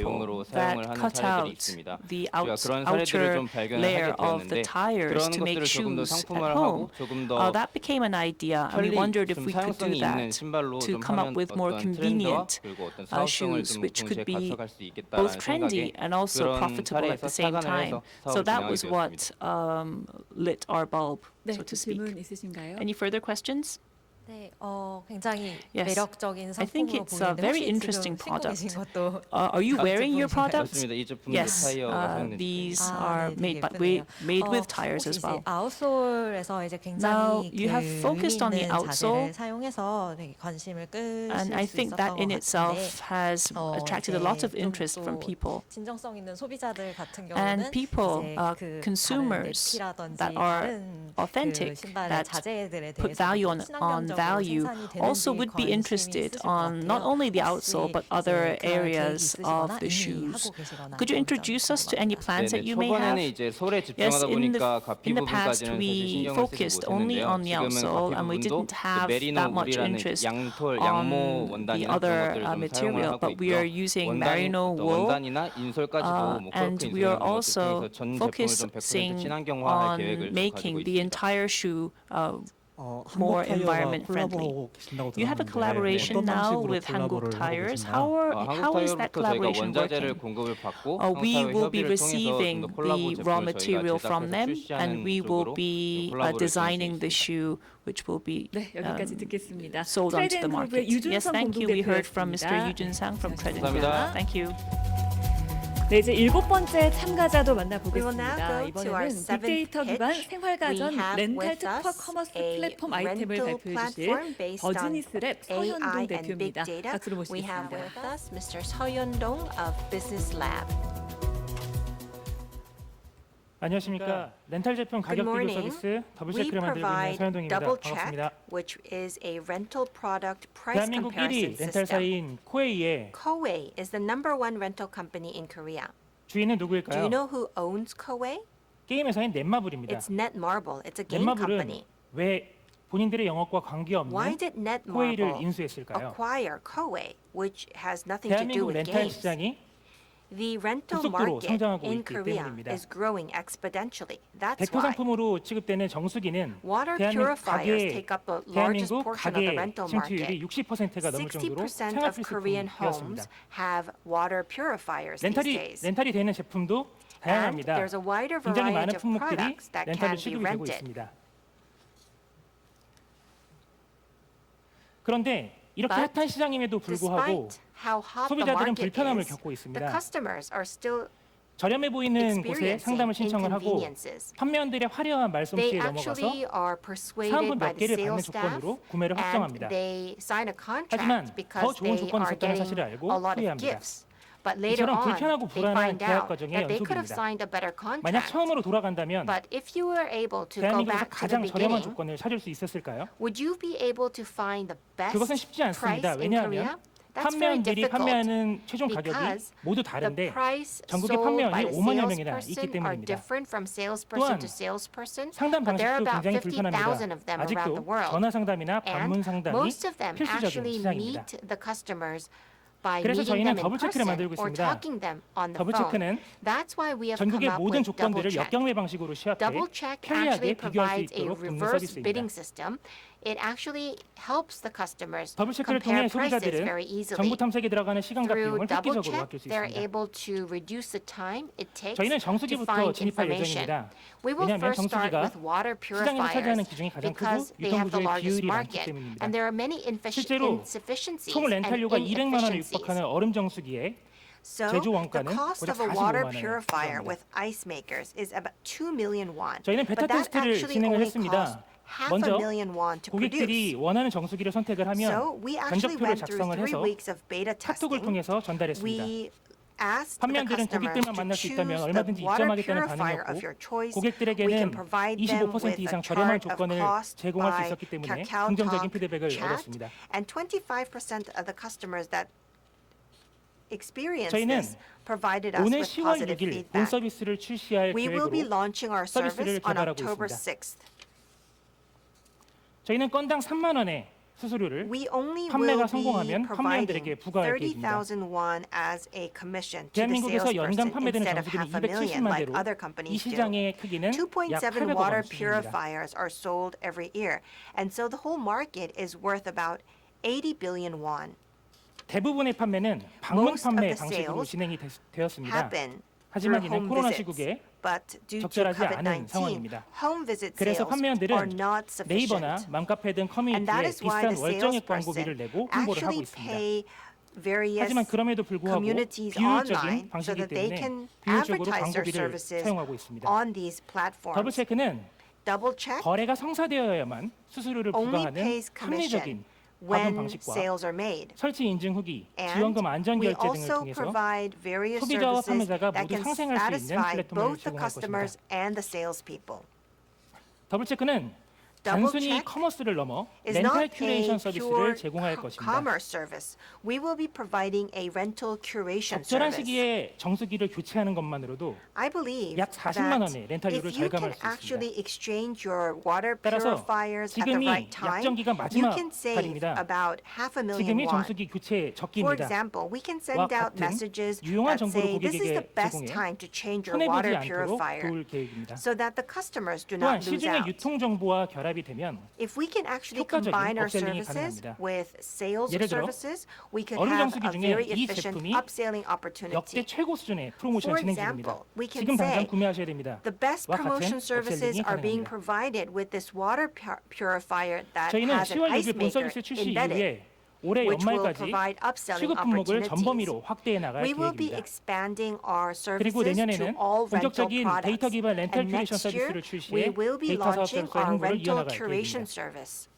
내용으로 that 사용을 하는 cut 사례들이 out 있습니다. the 제가 그런 사례들을 outer 좀 발견을 layer 하게 of of the 있었는데 tires 그런 to make 것들을 조금 더 shoes at 상품화하고 home. 조금 더 That became an idea, and we 편리, wondered if 좀 we could do 사용성이 있는 that 신발로 to 좀 come up 하면 with more 어떤 트렌드와 convenient 그리고 어떤 사업성을 shoes, 좀 which could 동시에 be 갖춰갈 수 both 있겠다라는 trendy 생각에 and also 그런 profitable at 사례에서 the same 착안을 time. 해서 So 사업을 that 진행하게 was 되었습니다. what lit our bulb, 네, so to 또 speak. 질문 있으신가요? Any further questions? 네, 굉장히 Yes. 매력적인 I think 상품으로 it's a 보이는데 very 혹시 interesting 지금 신고 계신 product. 것도 Are you wearing your products? 맞습니다. 이 제품도 Yes, 타이어가 사용된 these 아, are 네, made 되게 made 예쁘네요. with tires 혹시 as well. 이제 아웃솔에서 이제 Now, 굉장히 you have focused on the 의미 있는 outsole, 자재를 사용해서 되게 관심을 끌실 and I 수 think 있었던 that 것 in 같은데 itself has attracted a lot of 이제 interest 좀 from 또 people. 진정성 있는 소비자들 같은 And 경우는 people, 이제 그 consumers 다른 that 랩피라든지 are 다른 authentic, 그 신발의 that 자재들에 put 대해서 value on 친환경적으로 value, 생산이 also 되는지 would be 관심이 interested 있으실 것 on not 같아요. only the 혹시 outsole but 이제 other 그런 계획이 areas 있으시거나 of the 이미 shoes. 하고 계시거나 Could you 그런 introduce 점이 us to any 궁금합니다. plans that you may 초반에는 have? 이제 솔에 Yes, 집중하다 보니까 가피 in the past 부분까지는 사실 we 신경을 쓰지 focused only 못했는데요. on the 지금은 outsole 가피 and we 부분도 didn't have 메리노 that much 울이라는 interest 양모 on 원단이나 the 그런 other 것들을 좀 사용을 material, 하고 but we are 있고요. using merino wool, 원단이나 인솔까지도 뭐 and 크로크 we are 인솔 이런 것들 also 통해서 전 제품을 좀 100% focusing 친환경화할 계획을 on 좀 making 가지고 the 있습니다. entire shoe more 한국 타이어와 environment friendly. 콜라보하고 계신다고 You have a 들었는데 collaboration 어떤 now 방식으로 with Hankook 콜라보를 하고 Tires. 계신가요? How is that 한국 타이어로부터 저희가 collaboration 원자재를 working? 공급을 받고 We 한국 will be 타이어 협의를 통해서 receiving 좀더 콜라보 the 제품을 raw 저희가 material from 제작해서 them, 출시하는 and we will 쪽으로 be 콜라보를 designing the 진행してshoe, which will be 네, 여기까지 듣겠습니다. sold onto the 트레이드앤그룹의 market. Yes, 유준성 thank you. We heard from 공동대표였습니다. Mr. Yujun Sang from Credit Group. 감사합니다. Thank you. 네, 이제 7번째 참가자도 We will now 만나보겠습니다. go to our 이번에는 seventh 빅데이터 기반 pitch. 생활가전 We have 렌탈 with 특화 us 커머스 a 플랫폼 아이템을 rental 발표해 platform 주실 based on 버즈니스랩 AI 서현동 and big 대표입니다. data. 박수로 We have 모시겠습니다. with us Mr. 서현동 of Business Lab. 안녕하십니까. 렌탈 제품 Good 가격 비교 morning. 서비스 더블 We 체크를 만들고 있는 provide 서현동입니다. Double 반갑습니다. Check, which is a rental product price 대한민국 1위 comparison system. 렌탈사인 코웨이의 Koei is the #1 rental company in Korea. 주인은 Do 누구일까요? you know who owns Koei? 게임 회사인 넷마블입니다. It's Netmarble. It's a game 넷마블은 company. 왜 본인들의 영업과 관계없는 Why did 코웨이를 Netmarble 인수했을까요? acquire Koei, which has nothing to do 대한민국 with 렌탈 games? 시장이 The rental 급속도로 market 성장하고 in 있기 Korea 때문입니다. is growing exponentially. That's 대표 why 상품으로 취급되는 정수기는 water 대한민국 purifiers take up the largest 대한민국 portion of the 가계 rental 침투율이 market. 60%가 넘을 정도로 60% 생활 of Korean 필수품이었습니다. homes have water purifiers these days. 렌탈이 되는 제품도 And 다양합니다. there's a wider 굉장히 많은 variety of 품목들이 products that 렌탈로 can be 취급이 되고 rented. 있습니다. 그런데 이렇게 But 핫한 시장임에도 불구하고 Despite how hot the 소비자들은 market 불편함을 is, 겪고 the 있습니다. customers are still 저렴해 보이는 곳에 experiencing 상담을 신청을 하고 inconveniences. 판매원들의 화려한 They 말솜씨에 넘어가서 actually are persuaded 사은품 by 몇 the 개를 받는 sales staff 조건으로 구매를 and 확정합니다. they sign a 하지만 contract 더 because 좋은 they 조건이 are 있었다는 사실을 getting 알고 a lot of 후회합니다. gifts. But later 이처럼 on, 불편하고 they 불안한 find 계약 out 과정의 that they could have 연속입니다. signed a better 만약 contract. 처음으로 돌아간다면 But if you were able to go 대한민국에서 back to the 가장 저렴한 beginning, 조건을 찾을 수 있을까요? would you be able to find the best 그것은 쉽지 price 않습니다. in Korea? 왜냐하면 That's very 판매원들이 difficult 판매하는 최종 가격이 because 모두 the 다른데 price 전국에 sold 판매원이 by the 5만여 명이나 있기 salesperson are 때문입니다. different from salesperson 또한 to salesperson. 상담 But there are 방식도 about 굉장히 50,000 불편합니다. of them around the 아직도 world. 전화 상담이나 방문 And 상담이 most of them 필수적인 actually 시장입니다. meet the customers by 그래서 meeting 저희는 them in 더블 체크를 person 만들고 or 있습니다. talking them on the 더블 phone. 체크는 That's why we have come 전국의 up 모든 with double 조건들을 check. 역경매 방식으로 시합해 Double check 편리하게 actually 비교할 수 provides a 있도록 돕는 reverse 서비스입니다. bidding system. It actually helps the customers 더블 체크를 통해 compare prices 소비자들은 very easily. 정보 탐색에 들어가는 시간과 비용을 Through double 획기적으로 check, 아낄 수 they're 있습니다. able to reduce the time it takes 저희는 to 정수기부터 find 진입할 information. 예정입니다. We will 왜냐하면 first start 정수기가 with water 시장에서 차지하는 purifiers 비중이 가장 크고 because they have the 유통구조의 largest 비율이 많기 market, 때문입니다. and there are many 실제로 insufficiencies 총 and 렌탈료가 200만 원을 inefficiencies. 육박하는 얼음 정수기에 So 제조 the 원가는 cost 고작 of a 45만 water 원을 purifier 들어갑니다. with ice makers is about 2 million won. 저희는 베타 But that 테스트를 actually 진행을 only 했습니다. costs half a 먼저 million won to 고객들이 produce. 원하는 정수기를 선택을 하면 So we actually 견적표를 went through 작성을 3 해서 weeks of beta 카톡을 testing. 통해서 전달했습니다. We asked the 판매원들은 customers 고객들만 to 만날 수 choose 있다면 the 얼마든지 water 입점하겠다는 purifier of 반응이었고 your choice. We can 고객들에게는 provide them 25% with a 이상 저렴한 chart of 조건을 cost 제공할 수 by 있었기 때문에 Kakao 긍정적인 Talk 피드백을 chat, 얻었습니다. and 25% of the customers that experienced 저희는 this provided us 오늘 with 10월 positive 6일 본 feedback. 서비스를 출시할 We will be 계획으로 launching our 서비스를 service on 개발하고 October 있습니다. 6th. 저희는 건당 3만 원에 수수료를 We only will 판매가 be 성공하면 판매원들에게 providing 부과할 계획입니다. 30,000 won as a commission to the 대한민국에서 연간 salesperson 판매되는 instead of 정수기는 half a million 270만 like 대로 other 이 companies do. 시장의 크기는 약 2.7 800억 water 원 수준입니다. purifiers are sold every year, and so the whole market is worth about 80 billion won. 대부분의 판매는 방문 Most of 판매 the 방식으로 sales 진행이 되었습니다. happen 하지만 through 이는 home 코로나 visits, 시국에 but due to 적절하지 않은 COVID-19, 상황입니다. home visit 그래서 sales 판매원들은 are not 네이버나 sufficient. 맘카페 등 And that 커뮤니티에 is why 비싼 the 월정액 광고비를 salesperson 내고 홍보를 하고 actually 있습니다. pay various 하지만 그럼에도 불구하고 communities 비효율적인 online so 방식이기 that they 때문에 can 비효율적으로 advertise their 광고비를 services 사용하고 있습니다. on these platforms. 더블 체크는 Double check 거래가 성사되어야만 수수료를 only 부과하는 pays commission 합리적인 과금 when 방식과 sales are made. 설치 인증 후기, And 지원금 안전 we 결제 등을 also 통해서 provide various 소비자와 services 판매자가 that 모두 can 상생할 수 있는 satisfy 플랫폼을 both the 제공할 customers 것입니다. and the salespeople. 더블 체크는 Double 단순히 check 커머스를 넘어 is 렌탈 not 큐레이션 a 서비스를 pure 제공할 것입니다. commerce service. We will be providing a rental curation 적절한 service. 시기에 정수기를 교체하는 것만으로도 I believe 약 40만 that 원의 렌탈료를 if you 절감할 can 수 actually 있습니다. exchange your water 따라서 purifiers at the 지금이 right time, 약정기간 you 마지막 can save 달입니다. about half a million 지금이 won. 정수기 교체 For 적기입니다. example, we can 와 send out 같은 messages 유용한 that 정보를 say this is the 고객에게 best 제공해 time to change your 손해보지 water 않도록 purifier 도울 계획입니다. so that the customers do 또한 not lose 시중의 out. 유통 정보와 결합이 되면 If we can actually 효과적인 combine our 업셀링이 services 가능합니다. with sales 예를 들어, services, we could 얼음 have 정수기 a 중에 very 이 efficient 제품이 upselling 역대 opportunity. 최고 수준의 프로모션 For 진행 중입니다. example, we can 지금 당장 say 구매하셔야 됩니다. The best 와 같은 promotion services 업셀링이 are being 가능합니다. provided with this water purifier that 저희는 has an 10월 6일 ice 본 maker 서비스 출시 embedded, 이후에 올해 which will 연말까지 provide upselling 취급 품목을 opportunities. 전범위로 확대해 나갈 We will be 계획입니다. expanding our 그리고 services to 내년에는 all rental 본격적인 데이터 products. 기반 렌탈 And 큐레이션 next year, 서비스를 we 출시해 will be 데이터 launching 사업자로서의 our 행보를 rental 이어나갈 curation 계획입니다. service.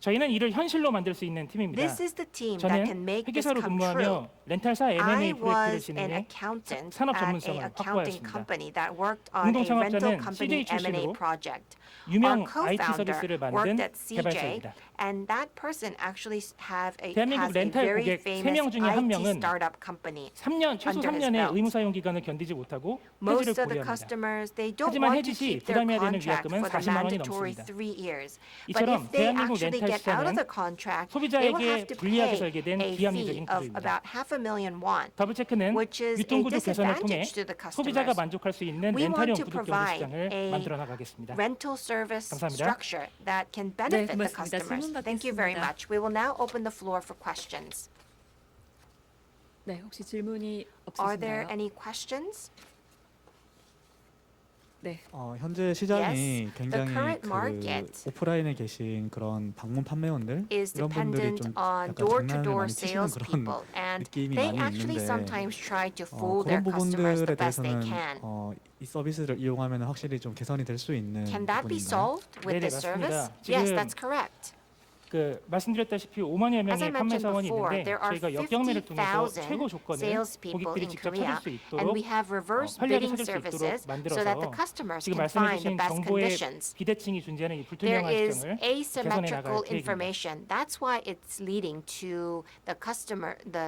저희는 이를 현실로 만들 수 있는 팀입니다. This is the team that can 저는 make this 회계사로 come true. 근무하며 렌탈사 I M&A 프로젝트를 was an 진행해 accountant 산업 at 전문성을 an accounting 확보하였습니다. company that worked on a rental 공동창업자는 company CJ M&A 출신으로 project. 유명 Our IT co-founder 서비스를 worked 만든 at CJ, 개발사입니다. and that person actually has 대한민국 a 렌탈 very 고객 famous 3명 중에 한 IT 명은 startup company. 3년 최소 under his 3년의 belt. 의무 사용 기간을 견디지 못하고 Most 해지를 of the 고려합니다. customers, they don't 하지만 want to 해지 시 keep their 부담해야 되는 contract 위약금은 for the 40만 원이 mandatory 넘습니다. 3 years. But 이처럼 if they 대한민국 actually 렌탈 get out of 시장은 the contract, they will 소비자에게 have to 불리하게 pay 설계된 a fee 비합리적인 of 구조입니다. about half a million won. 더블 체크는 which is a 유통 구조 개선을 통해 disadvantage to the 소비자가 customers. 만족할 수 있는 We want 렌탈형 to 구독 경제 provide 시장을 a 만들어 나가겠습니다. rental service 감사합니다. structure that can benefit the 고맙습니다. customers. 질문 Thank you very 받겠습니다. much. We will now open the floor for questions. 네, 혹시 질문이 Are there 없으신가요? any questions? 네. 현재 시장이 Yes, the 굉장히 current 그 market 오프라인에 계신 그런 방문 판매원들 is 이런 분들이 dependent 좀 on 약간 장난을 door-to-door 많이 치시는 그런 salespeople, and 느낌이 they 많이 actually 있는데 sometimes try to fool their 그런 customers the 부분들에 best they 대해서는 can. 이 서비스를 이용하면 확실히 좀 개선이 될 수 있는 Can that be 부분인가요? solved with 네네, this service? 맞습니다. Yes, 지금 that's correct. 그 말씀드렸다시피 5만여 As 명의 I 판매 mentioned 사원이 before, 있는데 there are 저희가 역경매를 통해서 50,000 최고 조건을 salespeople 고객들이 in 직접 Korea, 찾을 수 and 있도록 we have reverse 편리하게 bidding 찾을 수 services 있도록 so that 만들어서 the customers 지금 can find 말씀해주신 the best 정보의 conditions. 비대칭이 존재하는 이 There 불투명한 is 시장을 개선해 asymmetrical 나갈 계획입니다. information. That's why it's leading to the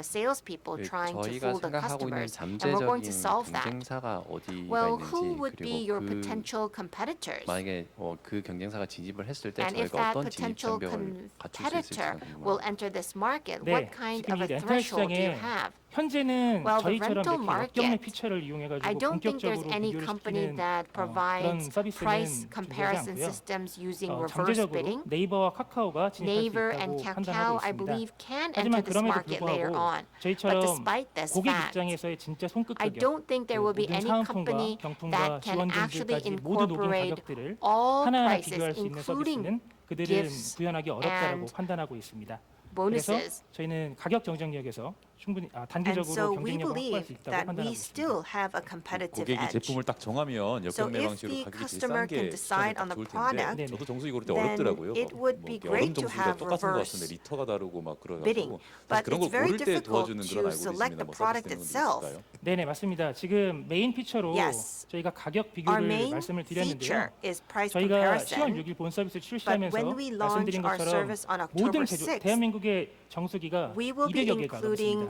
salespeople trying to 저희가 fool the 생각하고 있는 customers, and we're going to 잠재적인 solve that. 경쟁사가 어디가 Well, 있는지 who would be your 그리고 그 potential competitors? 만약에 그 경쟁사가 진입을 했을 때 And if 저희가 that 어떤 진입 potential 장벽을 갖출 수 있을지 competitor will enter this market, 네, what kind 지금 of 이 a 렌탈 threshold do you 시장에 have? 현재는 Well, the 저희처럼 rental 이렇게 역경매 market, 피처를 I 이용해가지고 don't think there's 본격적으로 any 비교를 company 시키는 that 그런 provides price 서비스는 comparison 존재하지 않고요. systems using reverse 잠재적으로 bidding. 네이버와 카카오가 진입할 수 Naver and 있다고 Kakao, 판단하고 I 있습니다. believe, can enter 하지만 this 그럼에도 market later 불구하고 on. But 저희처럼 despite this 고객 fact, 입장에서의 진짜 손끝 I 가격, don't think there will be 모든 any 사은품과 company 경품과 that can 지원금들까지 actually 모두 녹인 incorporate 가격들을 all 하나하나 prices, 비교할 수 있는 including 서비스는 그들은 gifts 구현하기 어렵다라고 and 판단하고 있습니다. 그래서 bonuses. 저희는 가격 경쟁력에서 충분히 And 단기적으로 so we 경쟁력을 확보할 수 believe 있다고 that 판단하고 we 있습니다. still have a competitive 고객이 edge. 제품을 딱 정하면 So 역경매 if 방식으로 the 가격이 제일 customer 싼 can 게 decide 딱 on the 좋을 product, 텐데 저도 정수기 고를 때 then 어렵더라고요. it would be 얼음 great to 정수기가 have 똑같은 것 reverse 같은데 리터가 다르고 막 bidding. 그래가지고 사실 But 그런 걸 it's very 고를 때 difficult 도와주는 to 그런 select 알고리즘이나 the 뭐 product 서비스 itself. 있을까요? 네네 맞습니다. 지금 메인 피처로 Yes. 저희가 가격 Our 비교를 main 말씀을 feature 드렸는데요. is price 저희가 10월 comparison. 6일 본 서비스 But 출시하면서 when we launch 말씀드린 our 것처럼 service on 모든 October 제조 6th, 대한민국의 정수기가 we will be 200여 개가 including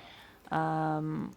um,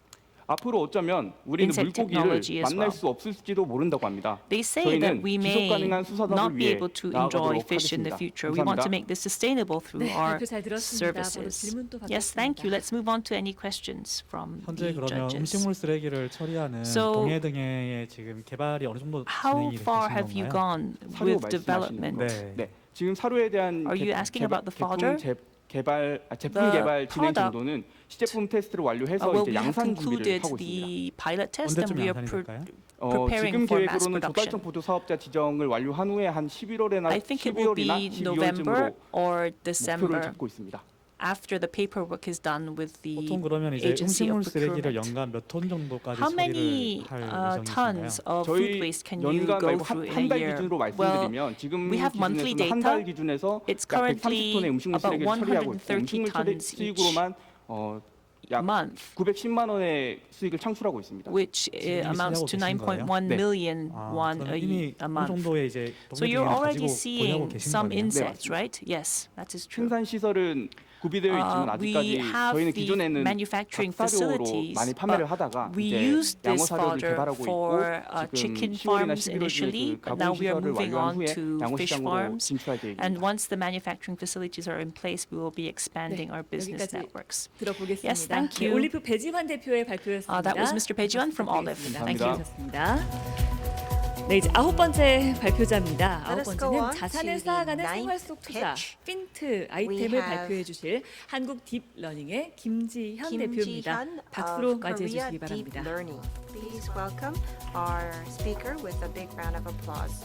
앞으로 어쩌면 우리는 insect 물고기를 technology as 만날 well. 수 없을지도 모른다고 합니다. They say that 저희는 we 지속 may 가능한 수사답을 not be 위해 able to enjoy 나아가도록 fish in the 하겠습니다. future. We want to 감사합니다. make this sustainable through 네, our 발표 잘 들었습니다. 바로 services. 질문도 Yes, thank you. 받겠습니다. Let's move on to any questions from 현재 the 그러면 judges. 음식물 쓰레기를 처리하는 So, 동해 등의 지금 개발이 어느 정도 How 진행이 far 되신 have you 건가요? gone 사료 with 말씀하시는 development? 거. 네. 네, 지금 사료에 대한 Are you asking about the fodder? 제품 The 개발 진행 product, 정도는 시제품 테스트를 완료해서 Well, 이제 we have 양산 준비를 concluded 하고 있습니다. the pilot test and 언제쯤 we are 양산이 될까요? preparing 지금 for mass 계획으로는 production. 저달청 보조 사업자 지정을 완료한 후에 한 11월에나 I think it will 12월이나 be November 12월쯤으로 or 목표를 December 잡고 있습니다. after the paperwork is done with the 보통 그러면 이제 agency 음식물 of 쓰레기를 procurement. 연간 몇 톤 정도까지 How many 처리를 할 예정이신가요? tons of food 저희 waste can you 연간 go 말고 through in a 한 달 year? 기준으로 Well, 말씀드리면 지금 we have monthly 기준에서는 한 달 data. 기준에서 It's 약 130톤의 currently 음식물 about 쓰레기를 처리하고 있고 130 음식물 tons 수익으로만 약 month, 910만 원의 수익을 창출하고 있습니다. which 지금 amounts to 시작하고 계신 9.1 네. million 아, won 그러면 a 이미 어느 month. 정도의 이제 So 동해 you're 등을 already 가지고 보유하고 seeing 계신 some 거네요. insects, right? Yes, that is true. 생산 시설은 구비되어 있지만 We 아직까지 have 저희는 the 기존에는 manufacturing 닭사료로 facilities, 많이 판매를 but 하다가 we 이제 used 양어 this 사료를 fodder 개발하고 있고 for 지금 chicken 10월이나 farms 11월에 initially, 그 but now 가공 we are 시설을 moving 완료한 on 후에 to 양어 fish 시장으로 farms. 진출할 계획입니다. And once the manufacturing facilities are in place, we will be expanding our business 여기까지 networks. 들어보겠습니다. Yes, thank 네, you. 올리브 배지환 대표의 발표였습니다. That was Mr. Baejiwan from Olive. Thank you. 감사합니다. 네, 이제 9번째 발표자입니다. Let us go 9번째는 on 자산을 to the 쌓아가는 ninth 생활 속 투자, pitch. 핀트 아이템을 We have 발표해 주실 한국 딥러닝의 김지현 Kim 대표입니다. Ji-hyun 박수로 of 맞이해 Korea 주시기 Deep 바랍니다. Learning. Please welcome our speaker with a big round of applause.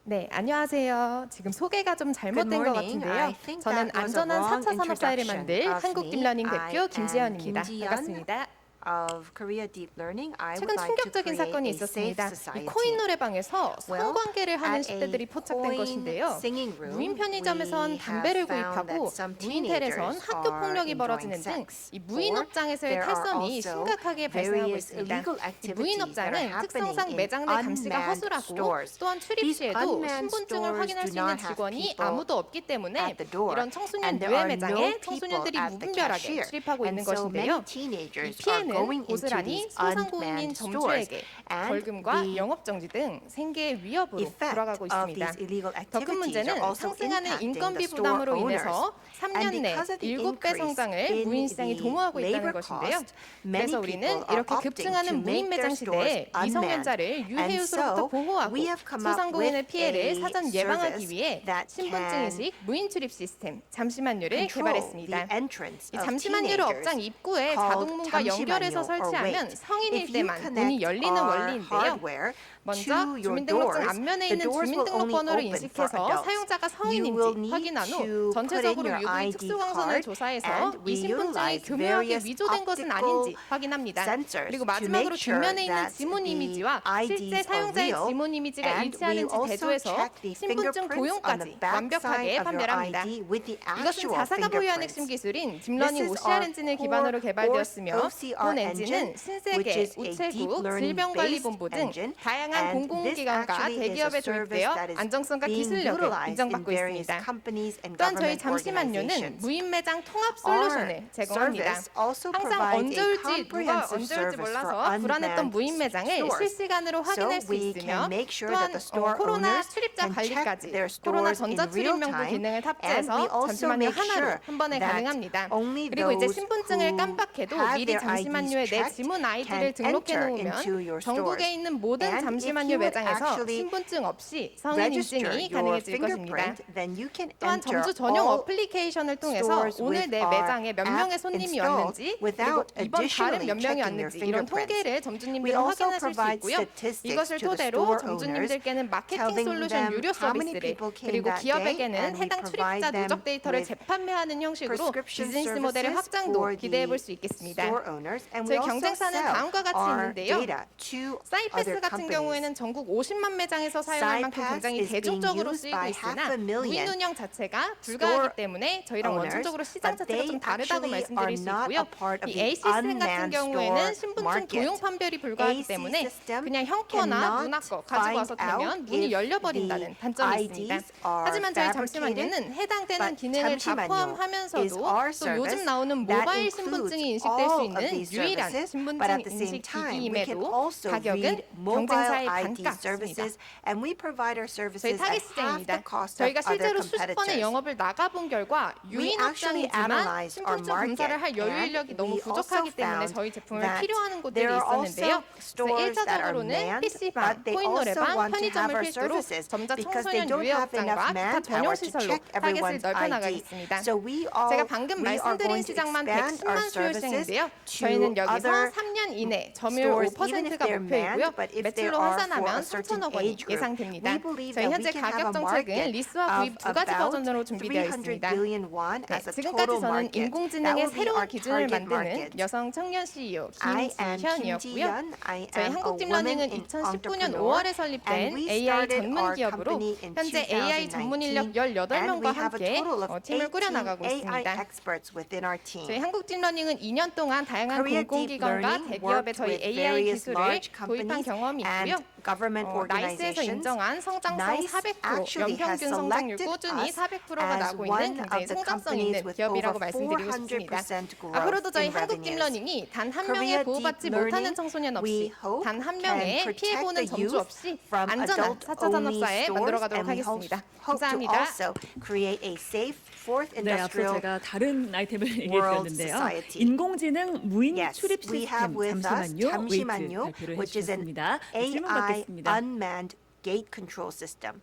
네, 안녕하세요. 지금 소개가 좀 잘못된 것 morning. 같은데요. I think 저는 that was a 안전한 wrong 4차 산업 사회를 introduction 만들 of 한국 me. 딥러닝 I 대표 am 김지현입니다. 김지연. 반갑습니다. Of Korea Deep Learning, I would 최근 like to 충격적인 create 사건이 a safe 있었습니다. 이 society. 코인 노래방에서 Well, 성관계를 하는 at a 10대들이 포착된 coin 것인데요. singing room, 무인 편의점에선 we 담배를 have found 구입하고 that some 무인텔에선 teenagers 학교 are 폭력이 enjoying 벌어지는 등 sex. 이 무인 Or 업장에서의 there are 탈선이 also 심각하게 발생하고 various 있습니다. illegal 이 activities 무인 that are 업장은 happening 특성상 in 매장 내 감시가 unmanned 허술하고 stores. 또한 출입 These 시에도 unmanned 신분증을 stores 확인할 do 수 있는 not have 직원이 people 아무도 없기 때문에 at the door, 이런 청소년 and there 유해 are no 매장에 people 청소년들이 at the 무분별하게 cashier. 출입하고 있는 And so 것인데요. many 이 teenagers are 피해는 going into 고스란히 these 소상공인인 unmanned stores, 점주에게 and 벌금과 the 영업정지 등 생계의 위협으로 effect 돌아가고 of 있습니다. these illegal 더 큰 activities are 문제는 also 상승하는 impacting 인건비 the store 부담으로 owners. 인해서 3년 내 because of the 7배 increase 성장을 in 무인 시장이 the 도모하고 있다는 labor 것인데요. cost, many 그래서 우리는 people are 이렇게 opting to 급증하는 무인 make their 매장 stores 시대에 unmanned. 미성년자를 유해 And 요소로부터 so 보호하고 we have come up 소상공인의 with 피해를 a 사전 예방하기 service 위해 that 신분증 can 인식 무인 출입 시스템 잠시만요를 control 개발했습니다. the entrance 이 of 잠시만요를 teenagers 업장 입구에 called 자동문과 연결해서 잠시만요 or 설치하면 wait. 성인일 If you 때만 문이 connect 열리는 our 원리인데요. hardware 먼저 to your 주민등록증 doors, 앞면에 the 있는 doors will only 주민등록번호를 open for 인식해서 adults. 사용자가 You 성인인지 will need 확인한 to 후 put in 전체적으로 your 유구의 ID 특수광선을 card, 조사해서 and 이 we 신분증이 utilize 교묘하게 various 위조된 것은 아닌지 확인합니다. sensors 그리고 to 마지막으로 make sure 뒷면에 있는 that 지문 the 이미지와 실제 IDs are 사용자의 real, 지문 이미지가 and we 일치하는지 also 대조해서 check the 신분증 fingerprints on 도용까지 the back 완벽하게 side of your 판별합니다. ID with the 이것은 actual 자사가 보유한 fingerprints. 핵심 기술인 This 딥러닝 is OCR our 엔진을 core 기반으로 개발되었으며 OCR 본 engine, 엔진은 which 신세계, is a 우체국, deep learning 질병관리본부 등 engine, 다양한 and this 공공기관과 actually is a 대기업에 service 도입되어 that is 안정성과 being 기술력을 utilized in 인정받고 various 있습니다. companies and 또한 저희 government 잠시만요는 organizations. 무인 매장 통합 Our 솔루션을 제공합니다. service also 항상 provides 언제 a 올지 누가 comprehensive 언제 올지 service 몰라서 for 불안했던 unmanned 무인 매장을 stores. 실시간으로 확인할 So 수 we 있으며 can make sure 또한 that the store 코로나 owners 출입자 can check 관리까지 their 코로나 stores in 전자 real 출입 명부 time, 기능을 and we 탑재해서 also 잠시만요 make 하나로 sure 한 번에 that 가능합니다. only 그리고 이제 those 신분증을 who 깜빡해도 have 미리 their 잠시만요에 IDs 내 checked 지문 아이디를 can 등록해 enter 놓으면 into your 전국에 stores. 있는 모든 And if 잠시만요 you would 매장에서 actually 신분증 없이 성인 register 인증이 your 가능해질 것입니다. fingerprint, then you can 또한 enter 점주 전용 all 어플리케이션을 통해서 stores 오늘 with 내 our 매장에 몇 명의 app 손님이 installed 왔는지 그리고 without 이번 달엔 몇 명이 additionally 왔는지 checking 이런 your fingerprints. 통계를 We 점주님들은 also 확인하실 수 provide 있고요. statistics 이것을 to the 토대로 store 점주님들께는 마케팅 telling 솔루션 them 유료 how many 서비스를 people came 그리고 that day, 기업에게는 and we 해당 provide 출입자 them 누적 데이터를 with 재판매하는 형식으로 prescription 비즈니스 모델의 services 확장도 for 기대해 볼 the 수 있겠습니다. store owners, and we 저희 also 경쟁사는 sell 다음과 같이 our 있는데요. data to 사이패스 other 같은 companies. 경우에는 전국 50만 매장에서 사용할 만큼 SidePass 굉장히 is being 대중적으로 used 쓰이고 by 있으나 500,000 무인 운영 자체가 store 불가하기 때문에 저희랑 owners, 원천적으로 시장 but 자체가 they 좀 다르다고 actually 말씀드릴 수 are not 있고요. a part of 이 the A 시스템 같은 unmanned 경우에는 store 신분증 market. 도용 판별이 불가하기 AC 때문에 system 그냥 형커나 cannot 문화 거 가지고 와서 find out 대면 문이 if 열려버린다는 the 단점이 있습니다. IDs are 하지만 저희 fabricated, 잠시만요는 해당되는 but 기능을 다 잠시만요 is 포함하면서도 our 또 요즘 service 나오는 that 모바일 includes 신분증이 인식될 수 all of 있는 these 유일한 services, 신분증 but at the 인식 same time, we can 기기임에도 also 가격은 read mobile 경쟁사의 ID 반값입니다. services, and we provide our 저희 services at 타깃 half the 시장입니다. cost of 저희가 other 실제로 수십 번의 competitors. 영업을 나가본 결과 We 유인 actually 업장이지만 analyzed our 신분증 market, 검사를 할 여유 and 인력이 너무 we 부족하기 also 때문에 found 저희 제품을 that 필요하는 곳들이 there are 있었는데요. also stores that are 1차적으로는 manned, PC방, but they 코인 also 노래방, want to have 편의점을 our 필두로 services 점자 because they 청소년 don't 유해 have enough 업장과 기타 전용 manpower to 시설로 check 타겟을 everyone's ID. 넓혀나가겠습니다. So we 제가 방금 are 말씀드린 going to 시장만 expand our 110만 수요 services 시장인데요. to 저희는 여기서 other 3년 이내 점유율 stores, even if 5%가 they're 목표이고요. manned, but if they 매출로 are for 환산하면 a certain 3천억 원이 age group, 예상됩니다. we believe 저희 that 현재 we can have 가격 a 정책은 market 리스와 of 구입 두 가지 about 버전으로 준비되어 300 있습니다. billion won 네, as a 지금까지 total 저는 market. That 인공지능의 will be 새로운 our 기준을 target 만드는 market. 여성 청년 CEO I am Kim 김지현이었고요. Ji-yeon. I 저희 am a 한국 woman 딥러닝은 in 2019년 entrepreneur, 5월에 and 설립된 we AI started 전문 our 기업으로 company in 현재 AI 전문 인력 2019, and we 18명과 have a 함께 total of 팀을 18 꾸려나가고 AI 있습니다. experts within our team. 저희 한국 딥러닝은 2년 동안 다양한 Korea Deep 공공기관과 Learning 대기업에 worked 저희 with AI various 기술을 large 도입한 companies 경험이 있고요. and government 나이스에서 organizations. 인정한 성장성 NICE 400%, actually has 연평균 성장률 selected 꾸준히 us 400%가 as 나고 one 있는 of 굉장히 the 성장성 companies 있는 with 기업이라고 over 말씀드리고 싶습니다. 400% growth 앞으로도 저희 in 한국 revenues. 딥러닝이 단 한 Korea 명의 보호받지 Deep 못하는 Learning, 청소년 we 없이 hope 단 한 can 명의 protect 피해보는 the 점주 youth 없이 from 안전한 4차 adult-only 산업사회 stores, 만들어가도록 and we hope 하겠습니다. to 감사합니다. also create a safe fourth 네, 앞서 industrial 제가 다른 아이템을 얘기해 world 드렸는데요. society. 인공지능 무인 Yes, 출입 we have 시스템 with us 잠시만요. 웨이트 잠시만요, 발표를 which is an 해주셨습니다. 질문 AI 받겠습니다. unmanned gate control system.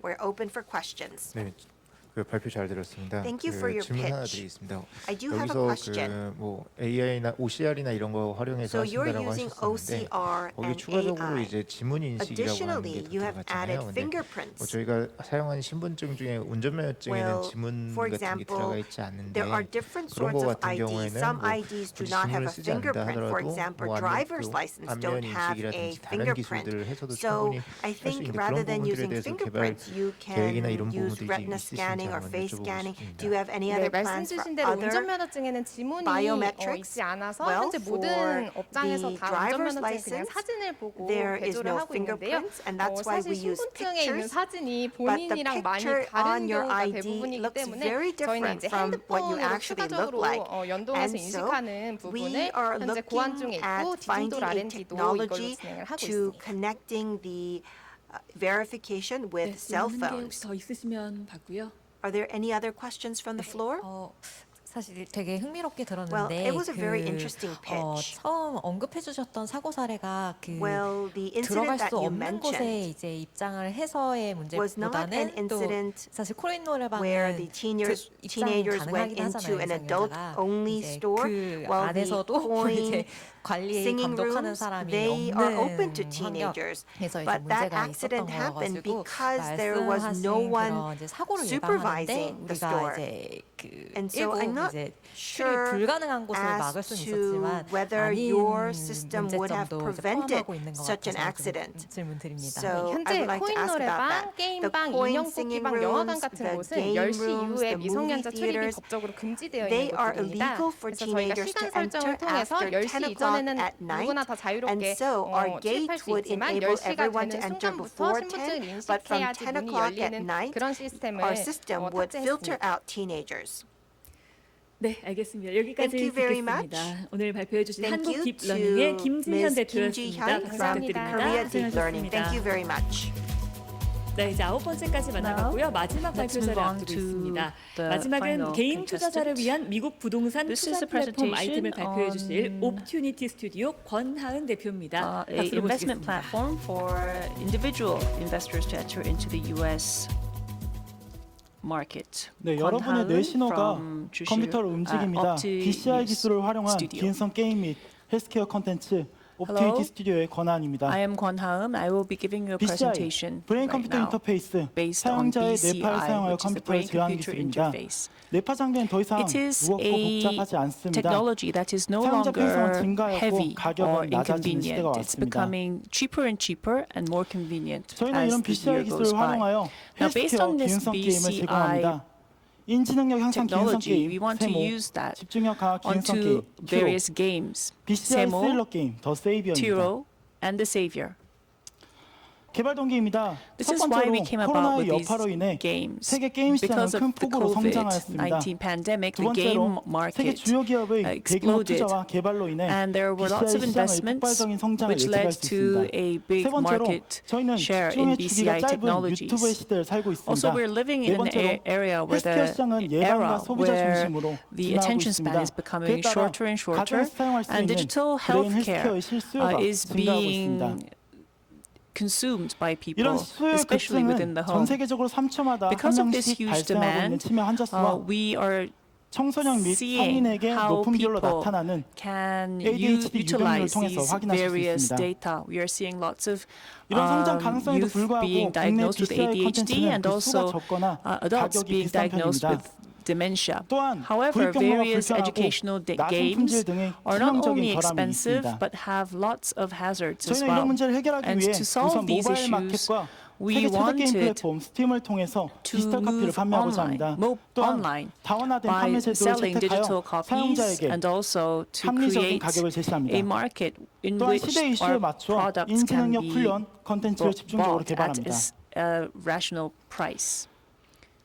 We're open for questions. 네, 그 발표 잘 들었습니다. Thank you for your 질문 하나 pitch. 드리겠습니다. I do have a 여기서 question. 그뭐 AI나 OCR이나 이런 거 활용해서 So you're 하신다라고 using 하셨었는데 OCR 거기 and 추가적으로 AI. 이제 지문 인식이라고 하는 Additionally, 게 you have added 들어갔잖아요. 근데 fingerprints. 뭐 저희가 사용하는 신분증 중에 운전면허증에는 Well, 지문 for 같은 게 example, 들어가 있지 않는데 there are different 그런 sorts 거 of 같은 IDs. 경우에는 Some 뭐 IDs do 굳이 not have 지문을 a 쓰지 않는다 fingerprint. For 하더라도 example, 뭐 아니면 driver's 또 license 안면 don't have a 인식이라든지 다른 fingerprint. 기술들을 해서도 So 충분히 I 할 수 think 있는데 rather 그런 than 부분들에 using 대해서 개발 fingerprints, you 계획이나 can 이런 use 부분들이 retina 있으신지 scanning or 한번 face 여쭤보고 scanning. 싶습니다. Do you have any 네, other 말씀 plans for 주신 대로 other 운전면허증에는 지문이 biometrics? 있지 않아서 Well, 현재 for 모든 업장에서 the 다 driver's 운전면허증 그냥 license, 사진을 보고 there is 개조를 no 하고 있는데요. fingerprints, and that's why 사실 we use 신분증에 있는 pictures. 사진이 But the 본인이랑 많이 picture 다른 on your 경우가 ID 대부분이기 looks 때문에 very 저희는 different 이제 from what you 핸드폰으로 actually look 추가적으로 like. 연동해서 And so 인식하는 부분을 we are 현재 고안 중에 looking at 있고 디지털 finding a R&D도 이걸로 technology 진행을 하고 to 있습니다. connecting the verification with cell 질문 phones. 더 있으시면 받고요. Are there any other questions from the floor? 사실 되게 흥미롭게 Well, 들었는데 it was a very interesting pitch. 처음 언급해 주셨던 사고 사례가 Well, the incident 들어갈 that 수 you 없는 곳에 mentioned 이제 입장을 해서의 was not an 문제보다는 또 incident 사실 코인 where 노래방은 the teenagers went into an adult-only store. 그 Well, the 안에서도 coin 이제 관리 singing 감독하는 rooms, 사람이 they are open to 없는 teenagers. 환경에서 이제 But that 문제가 있었던 accident happened 거여가지고 because there was no 말씀하신 one 그런 이제 사고를 예방하는데 supervising the 우리가 store. 이제 그 And so I'm 일부 not 이제 sure 불가능한 곳을 막을 as 수는 to 있었지만 whether 아닌 your system would have 문제점도 이제 prevented 포함하고 있는 것 such an 같아서 accident. 좀 질문드립니다. So I 현재 would like to 코인 ask about 노래방, that. The 게임방, coin 인형 singing 뽑기방, 영화관 rooms, 같은 the 곳은 game 10시 rooms, 이후에 the 미성년자 movie 출입이 theaters, 법적으로 금지되어 they 있는 are 곳들입니다. illegal for 그래서 저희가 teenagers 시간 to 설정을 enter 통해서 after 10시 10 o'clock 이전에는 at night. 누구나 다 And 자유롭게 so our 출입할 gate 수 would 있지만 enable 10시가 everyone to 되는 enter 순간부터 before 신분증을 10, but from 인식해야지 10 문이 o'clock at 열리는 night, 그런 시스템을 our system would filter 탑재했습니다. out teenagers. 네, 알겠습니다. 여기까지 Thank you very 듣겠습니다. 오늘 발표해 주신 Thank 한국 you 딥러닝의 to 김지현 Ms. Kim 대표였습니다. Ji-hyun 박수 from 부탁드립니다. Korea Deep Learning. 고생하셨습니다. Thank you very much. 네, 이제 9번째까지 만나봤고요. 마지막 let's 발표자를 move on 앞두고 to 있습니다. the 마지막은 final 개인 투자자를 contestant. 위한 미국 부동산 This 투자 is a 플랫폼 아이템을 presentation 발표해 주실 on 옵튜니티 스튜디오 권하은 대표입니다. a 박수로 investment 모시겠습니다. platform for individual investors to enter into the U.S. market. 네, 여러분의 뇌신호가 from 컴퓨터를 움직입니다. Opti BCI 기술을 활용한 Studio. 비행성 게임 및 헬스케어 콘텐츠 옵티미티 스튜디오의 권한입니다. I am Kwon Ha-eum. I will be giving you a BCI, presentation 브레인 right 컴퓨터 now 인터페이스, based on 사용자의 BCI, 뇌파를 사용하여 which is the 컴퓨터를 brain 제어하는 computer 기술입니다. interface. 뇌파 장비는 더 이상 It is 무겁고 a 복잡하지 않습니다. technology that is no 사용자 편의성은 longer 증가하였고 heavy or 가격은 낮아지는 inconvenient. 시대가 It's 왔습니다. becoming cheaper and cheaper and more convenient 저희는 as 이런 the year BCI goes 기술을 by. 활용하여 Now, based 헬스케어 on this 기능성 게임을 BCI 제공합니다. 인지능력 향상 기능성 technology, we 게임, want to 세모, use that 집중력 강화 기능성 onto 게임, 큐로, various games, BCI 세모, 스릴러 게임, 더 세이비어입니다. Turo, and the Savior. 개발 동기입니다. This 첫 is why 번째로 we came about 코로나의 with these 여파로 인해 games. 세계 게임 시장은 Because of 큰 the 폭으로 성장하였습니다. COVID-19 pandemic, 두 the game 번째로 세계 market 주요 기업의 대규모 exploded, 투자와 개발로 인해 and there were lots of BCI 시장의 investments 폭발적인 성장을 which 예측할 led 수 to 있습니다. a big 세 번째로 market 저희는 share 집중의 in 주기가 BCI 짧은 technologies. 유튜브의 시대를 살고 있습니다. Also, we're living 네 in an 번째로 area where 헬스케어 the 시장은 era 예방과 소비자 where 중심으로 the 진화하고 attention span 있습니다. is becoming 그에 따라 shorter and shorter, 가정에서 사용할 수 and 있는 digital 브레인 healthcare 헬스케어의 실수요가 is 증가하고 being 있습니다. consumed by people, 이런 수요의 especially within 급증은 the 전 home. 세계적으로 3초마다 한 Because of this 명씩 huge 발생하고 있는 demand, 치매 환자 수와 we are 청소년 및 seeing 성인에게 how 높은 비율로 people 나타나는 can ADHD 유병률을 utilize 통해서 these 확인하실 수 various 있습니다. data. We are seeing lots of 이런 성장 가능성에도 youth 불구하고 being 국내 diagnosed with BCI ADHD 콘텐츠는 and 그 수가 also 적거나 adults 가격이 being 비싼 diagnosed 편입니다. with dementia. 또한 However, 구입 경로가 various 불편하고 educational 낮은 games 품질 등의 are not only 치명적인 결함이 expensive 있습니다. but have lots of hazards as 저희는 이런 well. 문제를 해결하기 And 위해 to solve 우선 these 모바일 issues, 마켓과 we 세계 최대 게임 wanted 플랫폼 스팀을 통해서 to 디지털 카피를 move 판매하고자 online, 합니다. move 또한 online 다원화된 by 판매 제도를 selling digital 채택하여 copies 사용자에게 and also to 합리적인 create 가격을 제시합니다. a market in 또한 which 시대 이슈에 our 맞춰 products can 인지능력 be 훈련 컨텐츠를 집중적으로 bought at 개발합니다. a rational price.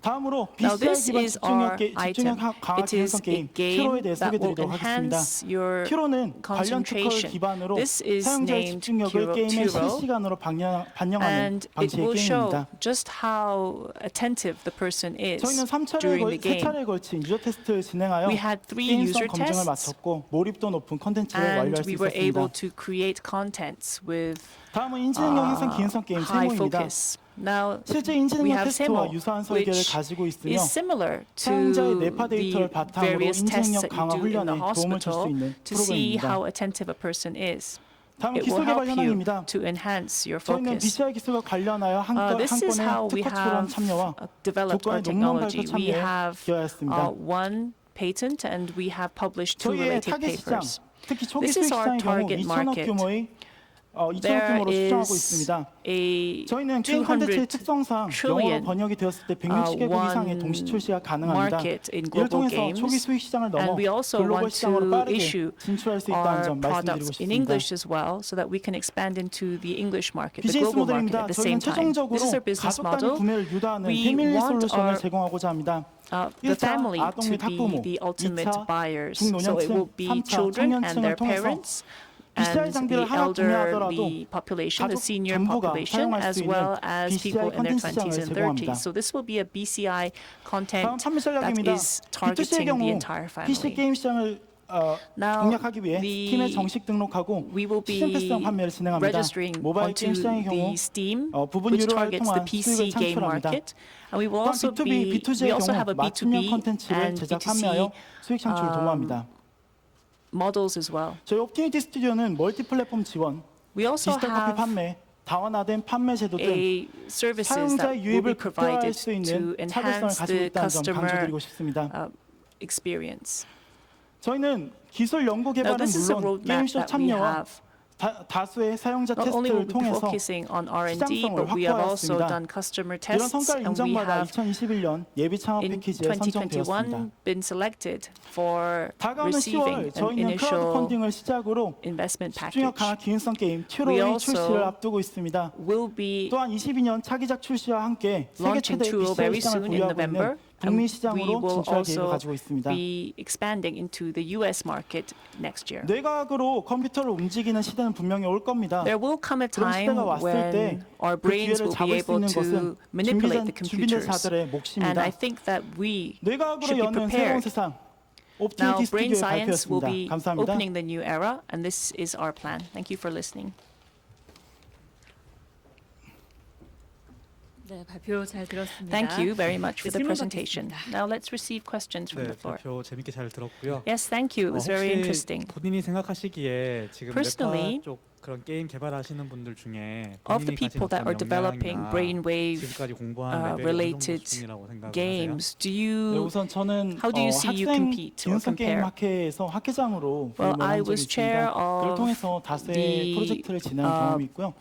다음으로 Now, BCI this 기반 is our 집중력 item. 강화 It is 기능성 a 게임 game 큐로에 대해 that will 소개드리도록 하겠습니다. enhance your 큐로는 관련 특허를 concentration. 기반으로 This is 사용자의 named 집중력을 게임에 Turo, 실시간으로 반영하는 and it 방식의 will show 게임입니다. just how attentive the person is 저희는 during the 3 game. 차례에 걸친 유저 테스트를 진행하여 We had 3 게임성 user 검증을 tests, 마쳤고 몰입도 높은 컨텐츠를 and 완료할 수 we were 있었습니다. able to create contents with 다음은 인지능력 향상 기능성 게임 high 세모입니다. focus. Now, 실제 we 인지능력 have 테스트와 Semo, 유사한 설계를 which 가지고 있으며 is similar 사용자의 to 뇌파 데이터를 the 바탕으로 various tests 인지능력 that 강화 you do in the 훈련에 도움을 줄 수 hospital 있는 to see 프로그램입니다. how attentive a person is. 다음은 It 기술 will 개발 help you 현황입니다. to enhance your 저희는 focus. BCI 기술과 관련하여 한 This is 건의 how we 특허 출원 have 참여와 developed our 조건의 논문 technology. 발표 We 참여에 have 기여하였습니다. one patent and we have published 2 저희의 related 타겟 시장, papers. 특히 초기 This is 수익 our 시장의 경우 target 2천억 market. 규모의 2천억 There 규모로 추정하고 is 있습니다. a 저희는 게임 콘텐츠의 200 특성상 영어로 trillion 번역이 되었을 때 160개국 이상의 동시 출시가 가능합니다. market in 이를 global 통해서 games, 초기 수익 시장을 넘어 and we also 글로벌 want 시장으로 to 빠르게 issue 진출할 수 있다는 our 점 말씀드리고 products in 싶습니다. English as well, so that we can expand into the English market, the 비즈니스 global market 모델입니다. at the 저희는 same time. 최종적으로 This is our business 가족 단위 model. 구매를 유도하는 We 패밀리 want 솔루션을 our 제공하고자 합니다. the 1차 family 아동 to 및 학부모, be the ultimate 2차 buyers. So it 중노년층, will be 3차 children and their 청년층을 통해서 parents, BCI and 장비를 the 하나 구매하더라도 elderly population, the 가족 senior 전부가 population, 사용할 as 수 있는 well as people BCI in their 콘텐츠 20s 시장을 and 제공합니다. 30s. So this will be a BCI 다음 content 판매 that 전략입니다. is B2C의 targeting 경우 the entire PC family. 게임 시장을 Now, 공략하기 위해 스팀에 정식 등록하고 we will 시즌 패스형 be 판매를 진행합니다. registering 모바일 onto 게임 시장의 경우 the Steam, 부분 which 유료화를 targets the 통한 PC 수익을 game 창출합니다. market. And we will 또한 also B2B, be, we B2G의 also 경우 have a 맞춤형 B2B 콘텐츠를 and 제작 B2C 판매하여 수익 창출을 도모합니다. models as well. 저희 옵티미티 스튜디오는 멀티 플랫폼 지원, We also 디지털 커피 have 판매, 다원화된 판매 제도 등 a services that 사용자의 will be 유입을 극대화할 provided 수 to 있는 차별성을 enhance 가지고 the 있다는 점 customer 강조드리고 싶습니다. experience. 저희는 기술 연구 Now, 개발은 this is a 물론 roadmap 게임쇼 that we 참여와 have. 다수의 사용자 Not only will 테스트를 we be 통해서 focusing on R&D, 시장성을 but we have also 확보하였습니다. done customer 이런 tests, 성과를 and we 인정받아 have 2021년 예비 창업 in 패키지에 선정되었습니다. 2021 been selected for 다가오는 receiving 10월 an 저희는 크라우드 initial 펀딩을 시작으로 investment 집중력 강화 package. 기능성 게임 We 튜로의 also 출시를 앞두고 있습니다. will be 또한 22년 차기작 출시와 함께 세계 launching 최대 Turo BCI very 시장을 soon in 보유하고 November, 있는 북미 and we 시장으로 will 진출할 계획을 also 가지고 있습니다. be expanding into the U.S. market next year. 뇌과학으로 컴퓨터를 움직이는 시대는 분명히 올 겁니다. There will come a 그런 time 시대가 왔을 때 when our 그 brains 기회를 will be 잡을 수 able 있는 to 것은 manipulate the 준비된 computers. 자들의 And 몫입니다. I think that we 뇌과학으로 should be 여는 새로운 prepared. 세상 Now, 옵티미티 brain 스튜디오의 science will 발표였습니다. be 감사합니다. opening the new era, and this is our plan. Thank you for listening. 네, 발표 잘 들었습니다. Thank you very much for the 질문 presentation. 받겠습니다. Now let's receive questions from the floor. 발표 재밌게 잘 들었고요. Yes, thank you. It was very interesting. 본인이 생각하시기에 지금 Personally, 뇌파 쪽 그런 게임 개발하시는 분들 중에 of the 본인이 people that are 가진 developing 역량이나 brainwave 지금까지 공부한 레벨이 어느 정도 related 수준이라고 생각을 games, do 네, you 우선 저는 how do you see you 학생 compete or 기능성 게임 compare? 학회에서 학회장으로 Well, 부임을 I 한 적이 was chair 있습니다. 그걸 of 통해서 다수의 the, 프로젝트를 진행한 경험이 있고요.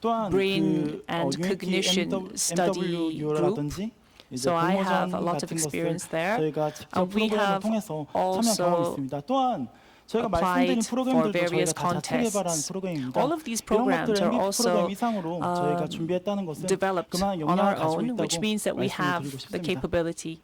또한 brain and UNT cognition study MWU라든지 이제 So I 공모전 have a lot of 같은 것을 experience there. 저희가 직접 We 프로그램을 have 통해서 참여한 also 경험이 있습니다. 또한 저희가 말씀드린 applied for 프로그램들도 저희가 various 다 자체 개발한 contests. 프로그램입니다. All of these 이런 programs 것들을 are MVP also 프로그램 이상으로 저희가 준비했다는 것은 developed 그만한 on 역량을 our 가지고 own, 있다고 which means that we have 말씀드리고 the 싶습니다. capability.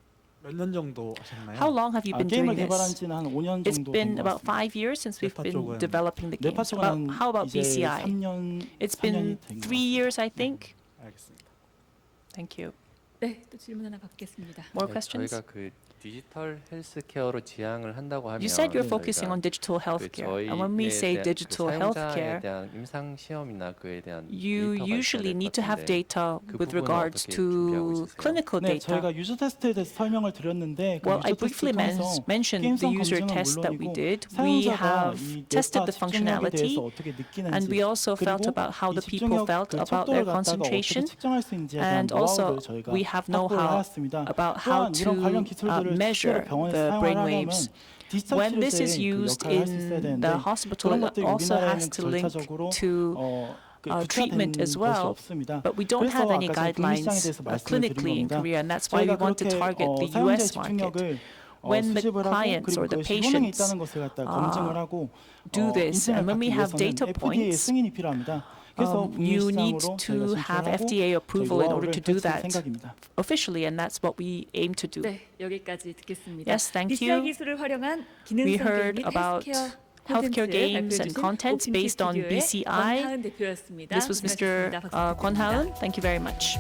몇 년 정도 하셨나요? How long have you been 게임을 doing 개발한 this? 지는 한 5년 It's 정도 been 된것 about 같습니다. 5 years since we've 뇌파 been 쪽은- developing the 뇌파 games. 쪽은 How about 이제 BCI? 3년, It's 3년이 been 된 것 3 years, I think. 알겠습니다. Thank you. 네, 또 질문 하나 받겠습니다. More questions? 저희가 그 디지털 헬스케어로 지향을 한다고 하면 You said you're 저희가 focusing on digital 그 healthcare, and when we say 저희에 대한 digital 그 사용자에 healthcare, 대한 임상 시험이나 그에 대한 you 데이터가 usually 있어야 need 될 to 것 have 같은데 data 그 with 부분은 regards 어떻게 준비하고 to 있으세요? clinical 네, data. 저희가 유저 테스트에 대해서 설명을 드렸는데 그 Well, I 유저 briefly 테스트 통해서 mentioned the 게임성 user 검증은 test that we 물론이고 did. We 사용자가 have 이 tested 뇌파 the 집중력에 functionality, 대해서 어떻게 느끼는지 and we also felt 그리고 about how 이 the people 집중력 felt 그 about 속도를 their 갖다가 concentration, 어떻게 측정할 수 있는지에 대한 and also 노하우를 저희가 we have 확보를 know-how 해왔습니다. about how 또한 이런 관련 to 기술들을 measure 실제로 병원에서 the 사용하려면 brainwaves. 디지털 When this is 치료제의 그 used 역할을 할 수 있어야 in 되는데 the hospital, 그런 it 것들이 also 우리나라에는 has to link 절차적으로 to treatment 구체화된 as 것이 well. 없습니다. But we don't 그래서 have any 아까 제가 분리시장에 guidelines 대해서 말씀을 드린 clinically in 겁니다. Korea, and that's why we 저희가 want to 그렇게 target the 사용자의 US market. 집중력을 When the 수집을 하고 clients 그리고 or the 그것이 효능이 patients 있다는 것을 갖다 검증을 하고 do this, 인증을 and when we 받기 have 위해서는 data FDA의 points, 승인이 필요합니다. 그래서 you need 분리시장으로 to 저희가 have 진출하고 FDA approval in order to do 펼칠 that 생각입니다. officially, and that's what we aim to do. 네, 여기까지 듣겠습니다. Yes, thank BCI you. 기술을 활용한 We 기능성 heard 게임 및 about 헬스케어 healthcare 콘텐츠 games and 발표해주신 contents 오픈키 based on 스튜디오의 BCI. 권하은 대표였습니다. This was Mr. 수고하셨습니다. 박수 Kwon 부탁드립니다. Haun. Thank you very much.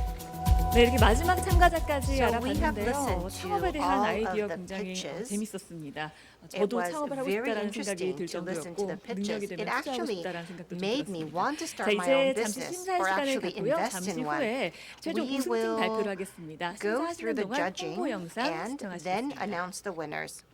네, 이렇게 마지막 참가자까지 So we have 알아봤는데요. listened to 창업에 대한 all 아이디어 of the 굉장히 pitches. 재밌었습니다. It 저도 was 창업을 하고 very 싶다라는 생각이 interesting 들 to listen to 정도였고 the 능력이 pitches. 되면 It 투자하고 actually 싶다라는 생각도 made me 들었습니다. want to 자, start my 이제 own 잠시 business 심사의 or 시간을 actually 갖고요. invest 잠시 in one. 후에 최종 We 우승팀 will 발표를 하겠습니다. go through 심사하시는 the 동안 judging 홍보 영상 and then 시청하시겠습니다. announce the winners.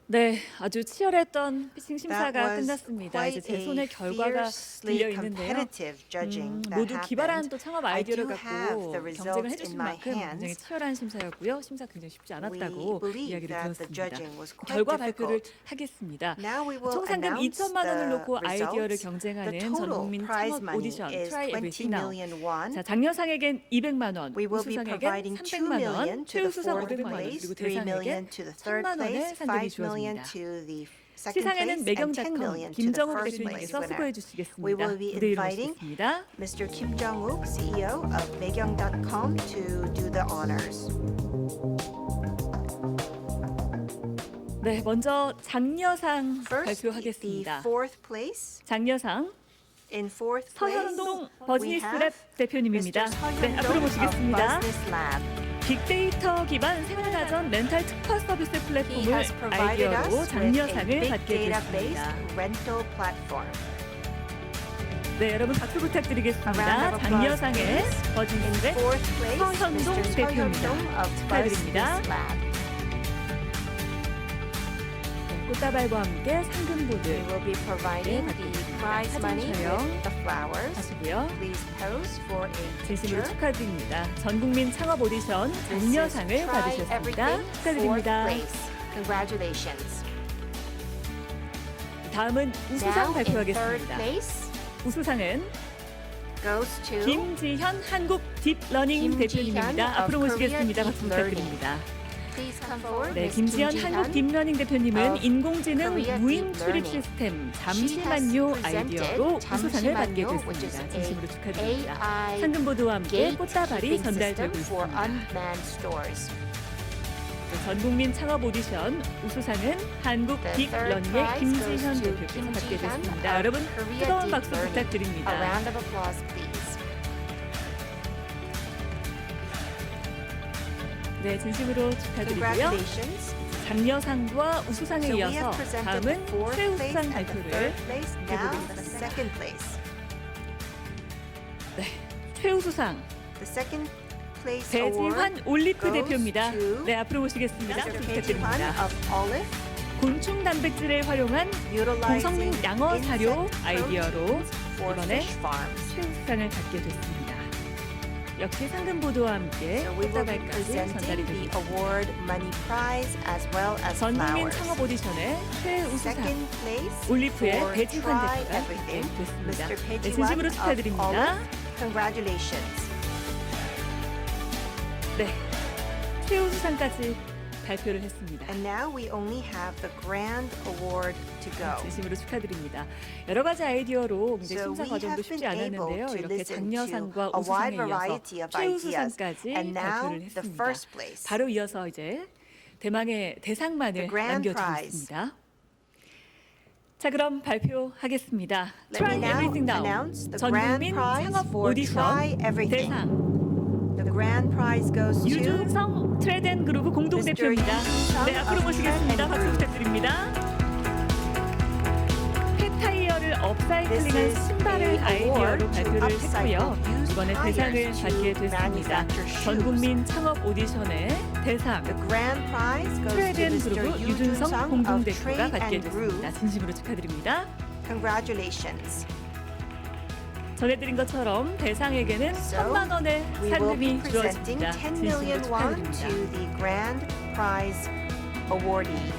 네, 아주 치열했던 피칭 That 심사가 was 끝났습니다. 이제 quite 제 손에 a 결과가 fiercely 들려 있는데요. competitive judging that 모두 기발한 happened. 또 창업 I 아이디어를 do have 갖고 the 경쟁을 results 해주신 in my 만큼 굉장히 hands. 치열한 심사였고요. 심사 굉장히 쉽지 We 않았다고 believe 이야기를 that the 들었습니다. judging was quite 결과 발표를 difficult. 하겠습니다. Now we will 총 상금 announce 2천만 원을 the 놓고 아이디어를 results. 경쟁하는 The 전 total 국민 prize 창업 money 오디션 is Try 20 Everything Now. million won. 자, 장려상에겐 200만 원, We will be 우수상에겐 providing 2 300만 million 원, to the 최우수상 fourth 500만 원, place, 그리고 3 million 대상에겐 to the third 1,000만 원의 place, 상금이 5 million 주어집니다. to the second place, 시상에는 and 10 매경닷컴 million to the 김정욱 first place 대표님께서 winner. 수고해 We 주시겠습니다. will be 무대 위로 inviting 모시겠습니다. Mr. Kim Jong-wook, CEO of Baekyung.com, to do the honors. 네, 먼저 장려상 First, the 발표하겠습니다. fourth place. 장려상 In fourth place, 서현동 we 버즈니스 have 랩 대표님입니다. Mr. 네, 앞으로 서현동 of 모시겠습니다. Business Lab. 빅데이터 기반 생활가전 렌탈 특화 서비스 He 플랫폼을 has provided us 아이디어로 with a 장려상을 big 받게 database 됐습니다. rental platform. 네, 여러분 박수 A round 부탁드리겠습니다. of applause, 장려상의 please. 버즈니스 랩 Fourth place, 서현동 Mr. 대표입니다. 서현동 of 축하드립니다. Business Lab. 꽃다발과 함께 상금보드 We will be providing the prize 사진 money 촬영 with the flowers. 하시고요. Please pose for a 진심으로 picture. 축하드립니다. 전국민 창업 오디션 This is 장려상을 Try 받으셨습니다. Everything, fourth 축하드립니다. place. Congratulations. 다음은 우수상 Now in third 발표하겠습니다. place 우수상은 goes to 김지현 한국 딥러닝 김지현 대표님입니다. of 앞으로 Korea 모시겠습니다. 박수 Deep Learning. 부탁드립니다. Please come forward. 네, Ms. 김지현 김지현 한국 딥러닝 대표님은 of 인공지능 Korea 무인 Deep 출입 Learning. 시스템 She 잠시만요 has 아이디어로 presented 우수상을 받게 잠시만요, which is 됐습니다. a 진심으로 축하드립니다. AI 상금보드와 함께 꽃다발이 gatekeeping 전달되고 system for 있습니다. unmanned stores. 네, 전국민 창업 오디션 우수상은 한국 The third 딥러닝의 prize 김지현 goes to 대표께서 Kim 받게 Ji-hyun 됐습니다. of 여러분 Korea 뜨거운 Deep 박수 Learning. 부탁드립니다. A round of applause, please. 네, 진심으로 축하드리고요. Congratulations. 장려상과 우수상에 So we 이어서 have presented the 다음은 fourth place 최우수상 and the 발표를 third place. Now the 해보겠습니다. second place. 네, 최우수상 The second place award 배지환 올리프 goes 대표입니다. to 네, 앞으로 모시겠습니다. Mr. 부탁드립니다. Pejiwan of Olive, 곤충 단백질을 활용한 utilizing 고성 양어 사료 insect 아이디어로 proteins for 이번에 fish farms. 최우수상을 받게 됐습니다. 역시 상금 보도와 함께 So we will be 꽃다발까지 전달이 presenting the 됩니다. award money prize as well as 전국민 flowers. 창업 오디션의 최우수상 Second place 올리프의 for 배지환 Try 대표가 Everything, 됐습니다. Mr. 네, Pejiwan 진심으로 of 축하드립니다. Olive. Congratulations. 네, 최우수상까지 발표를 했습니다. And now we only have the grand award to go. 진심으로 축하드립니다. 여러 가지 아이디어로 굉장히 So 심사 we 과정도 have 쉽지 been able 않았는데요. to 이렇게 listen 장려상과 to a wide 우수상에 이어서 variety of ideas. 최우수상까지 And now 발표를 the 했습니다. first place. 바로 이어서 이제 대망의 대상만을 The grand 남겨두겠습니다. 자, 그럼 발표하겠습니다. Let me Try now Everything Now announce the grand 전국민 prize 창업 for Try 오디션 Everything. 대상 The grand prize goes to 유준성 트레덴그룹 공동 Mr. 대표입니다. 유준성 네, 앞으로 of 모시겠습니다. 박수 Trend 부탁드립니다. 폐타이어를 This 업사이클링한 is 신발을 the 아이디어로 award to 발표를 upcycle 했고요. used 이번에 대상을 tires 받게 to 됐습니다. manufacture shoes. 전국민 창업 오디션의 대상 The grand prize goes to 트레덴 Mr. 그룹 유준성 유준성 공동 of 대표가 Trade 받게 and Groove. 됐습니다. 진심으로 축하드립니다. Congratulations. 전해드린 것처럼 대상에게는 So, 1,000만 원의 We will be 상금이 presenting 주어집니다. 10 진심으로 million won to 축하드립니다. the grand prize awardee.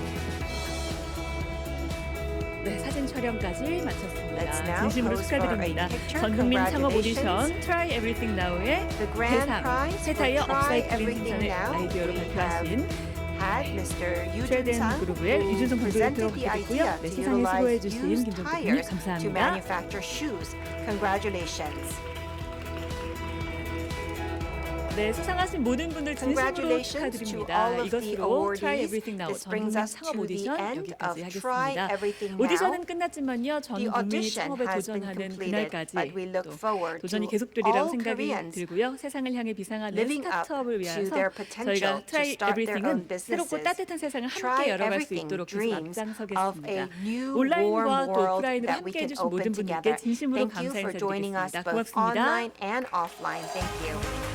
네, 사진 촬영까지 Let's 마쳤습니다. now 진심으로 pose for a 축하드립니다. picture. 전국민 창업 오디션 Congratulations. Try Everything Now의 The grand 대상 prize for 폐타이어 Try 업사이클링 Everything 생산의 Now. 아이디어로 We 발표하신 had Mr. 트레덴 Yujun-sang 그룹의 who 유준성 presented 공동대표가 the 받게 됐고요. idea 네, to 세상에 수고해 utilize 주신 used 김종국님 tires to 감사합니다. manufacture shoes. Congratulations. 네, 수상하신 모든 분들 진심으로 Congratulations to 축하드립니다. all of the 이것으로 Try awardees. Everything Now This brings 전국민 us 창업 to the 오디션 end 여기까지 of Try 하겠습니다. Everything Now. 오디션은 끝났지만요. 전 The 국민이 audition 창업에 has been 도전하는 completed, 그날까지 but we look 또 forward 도전이 to 계속되리라고 all 생각이 Koreans 들고요. 세상을 향해 비상하는 living up 스타트업을 to 위해서 their potential 저희가 to Try start their own Everything은 새롭고 businesses. 따뜻한 세상을 함께 Try 열어갈 수 Everything 있도록 계속 dreams of a 앞장서겠습니다. new 온라인과 warm 또 world 오프라인으로 that we 함께 can 해주신 open 모든 분들께 together. 진심으로 Thank you 감사 for joining us 인사드리겠습니다. both 고맙습니다. online and offline. Thank you.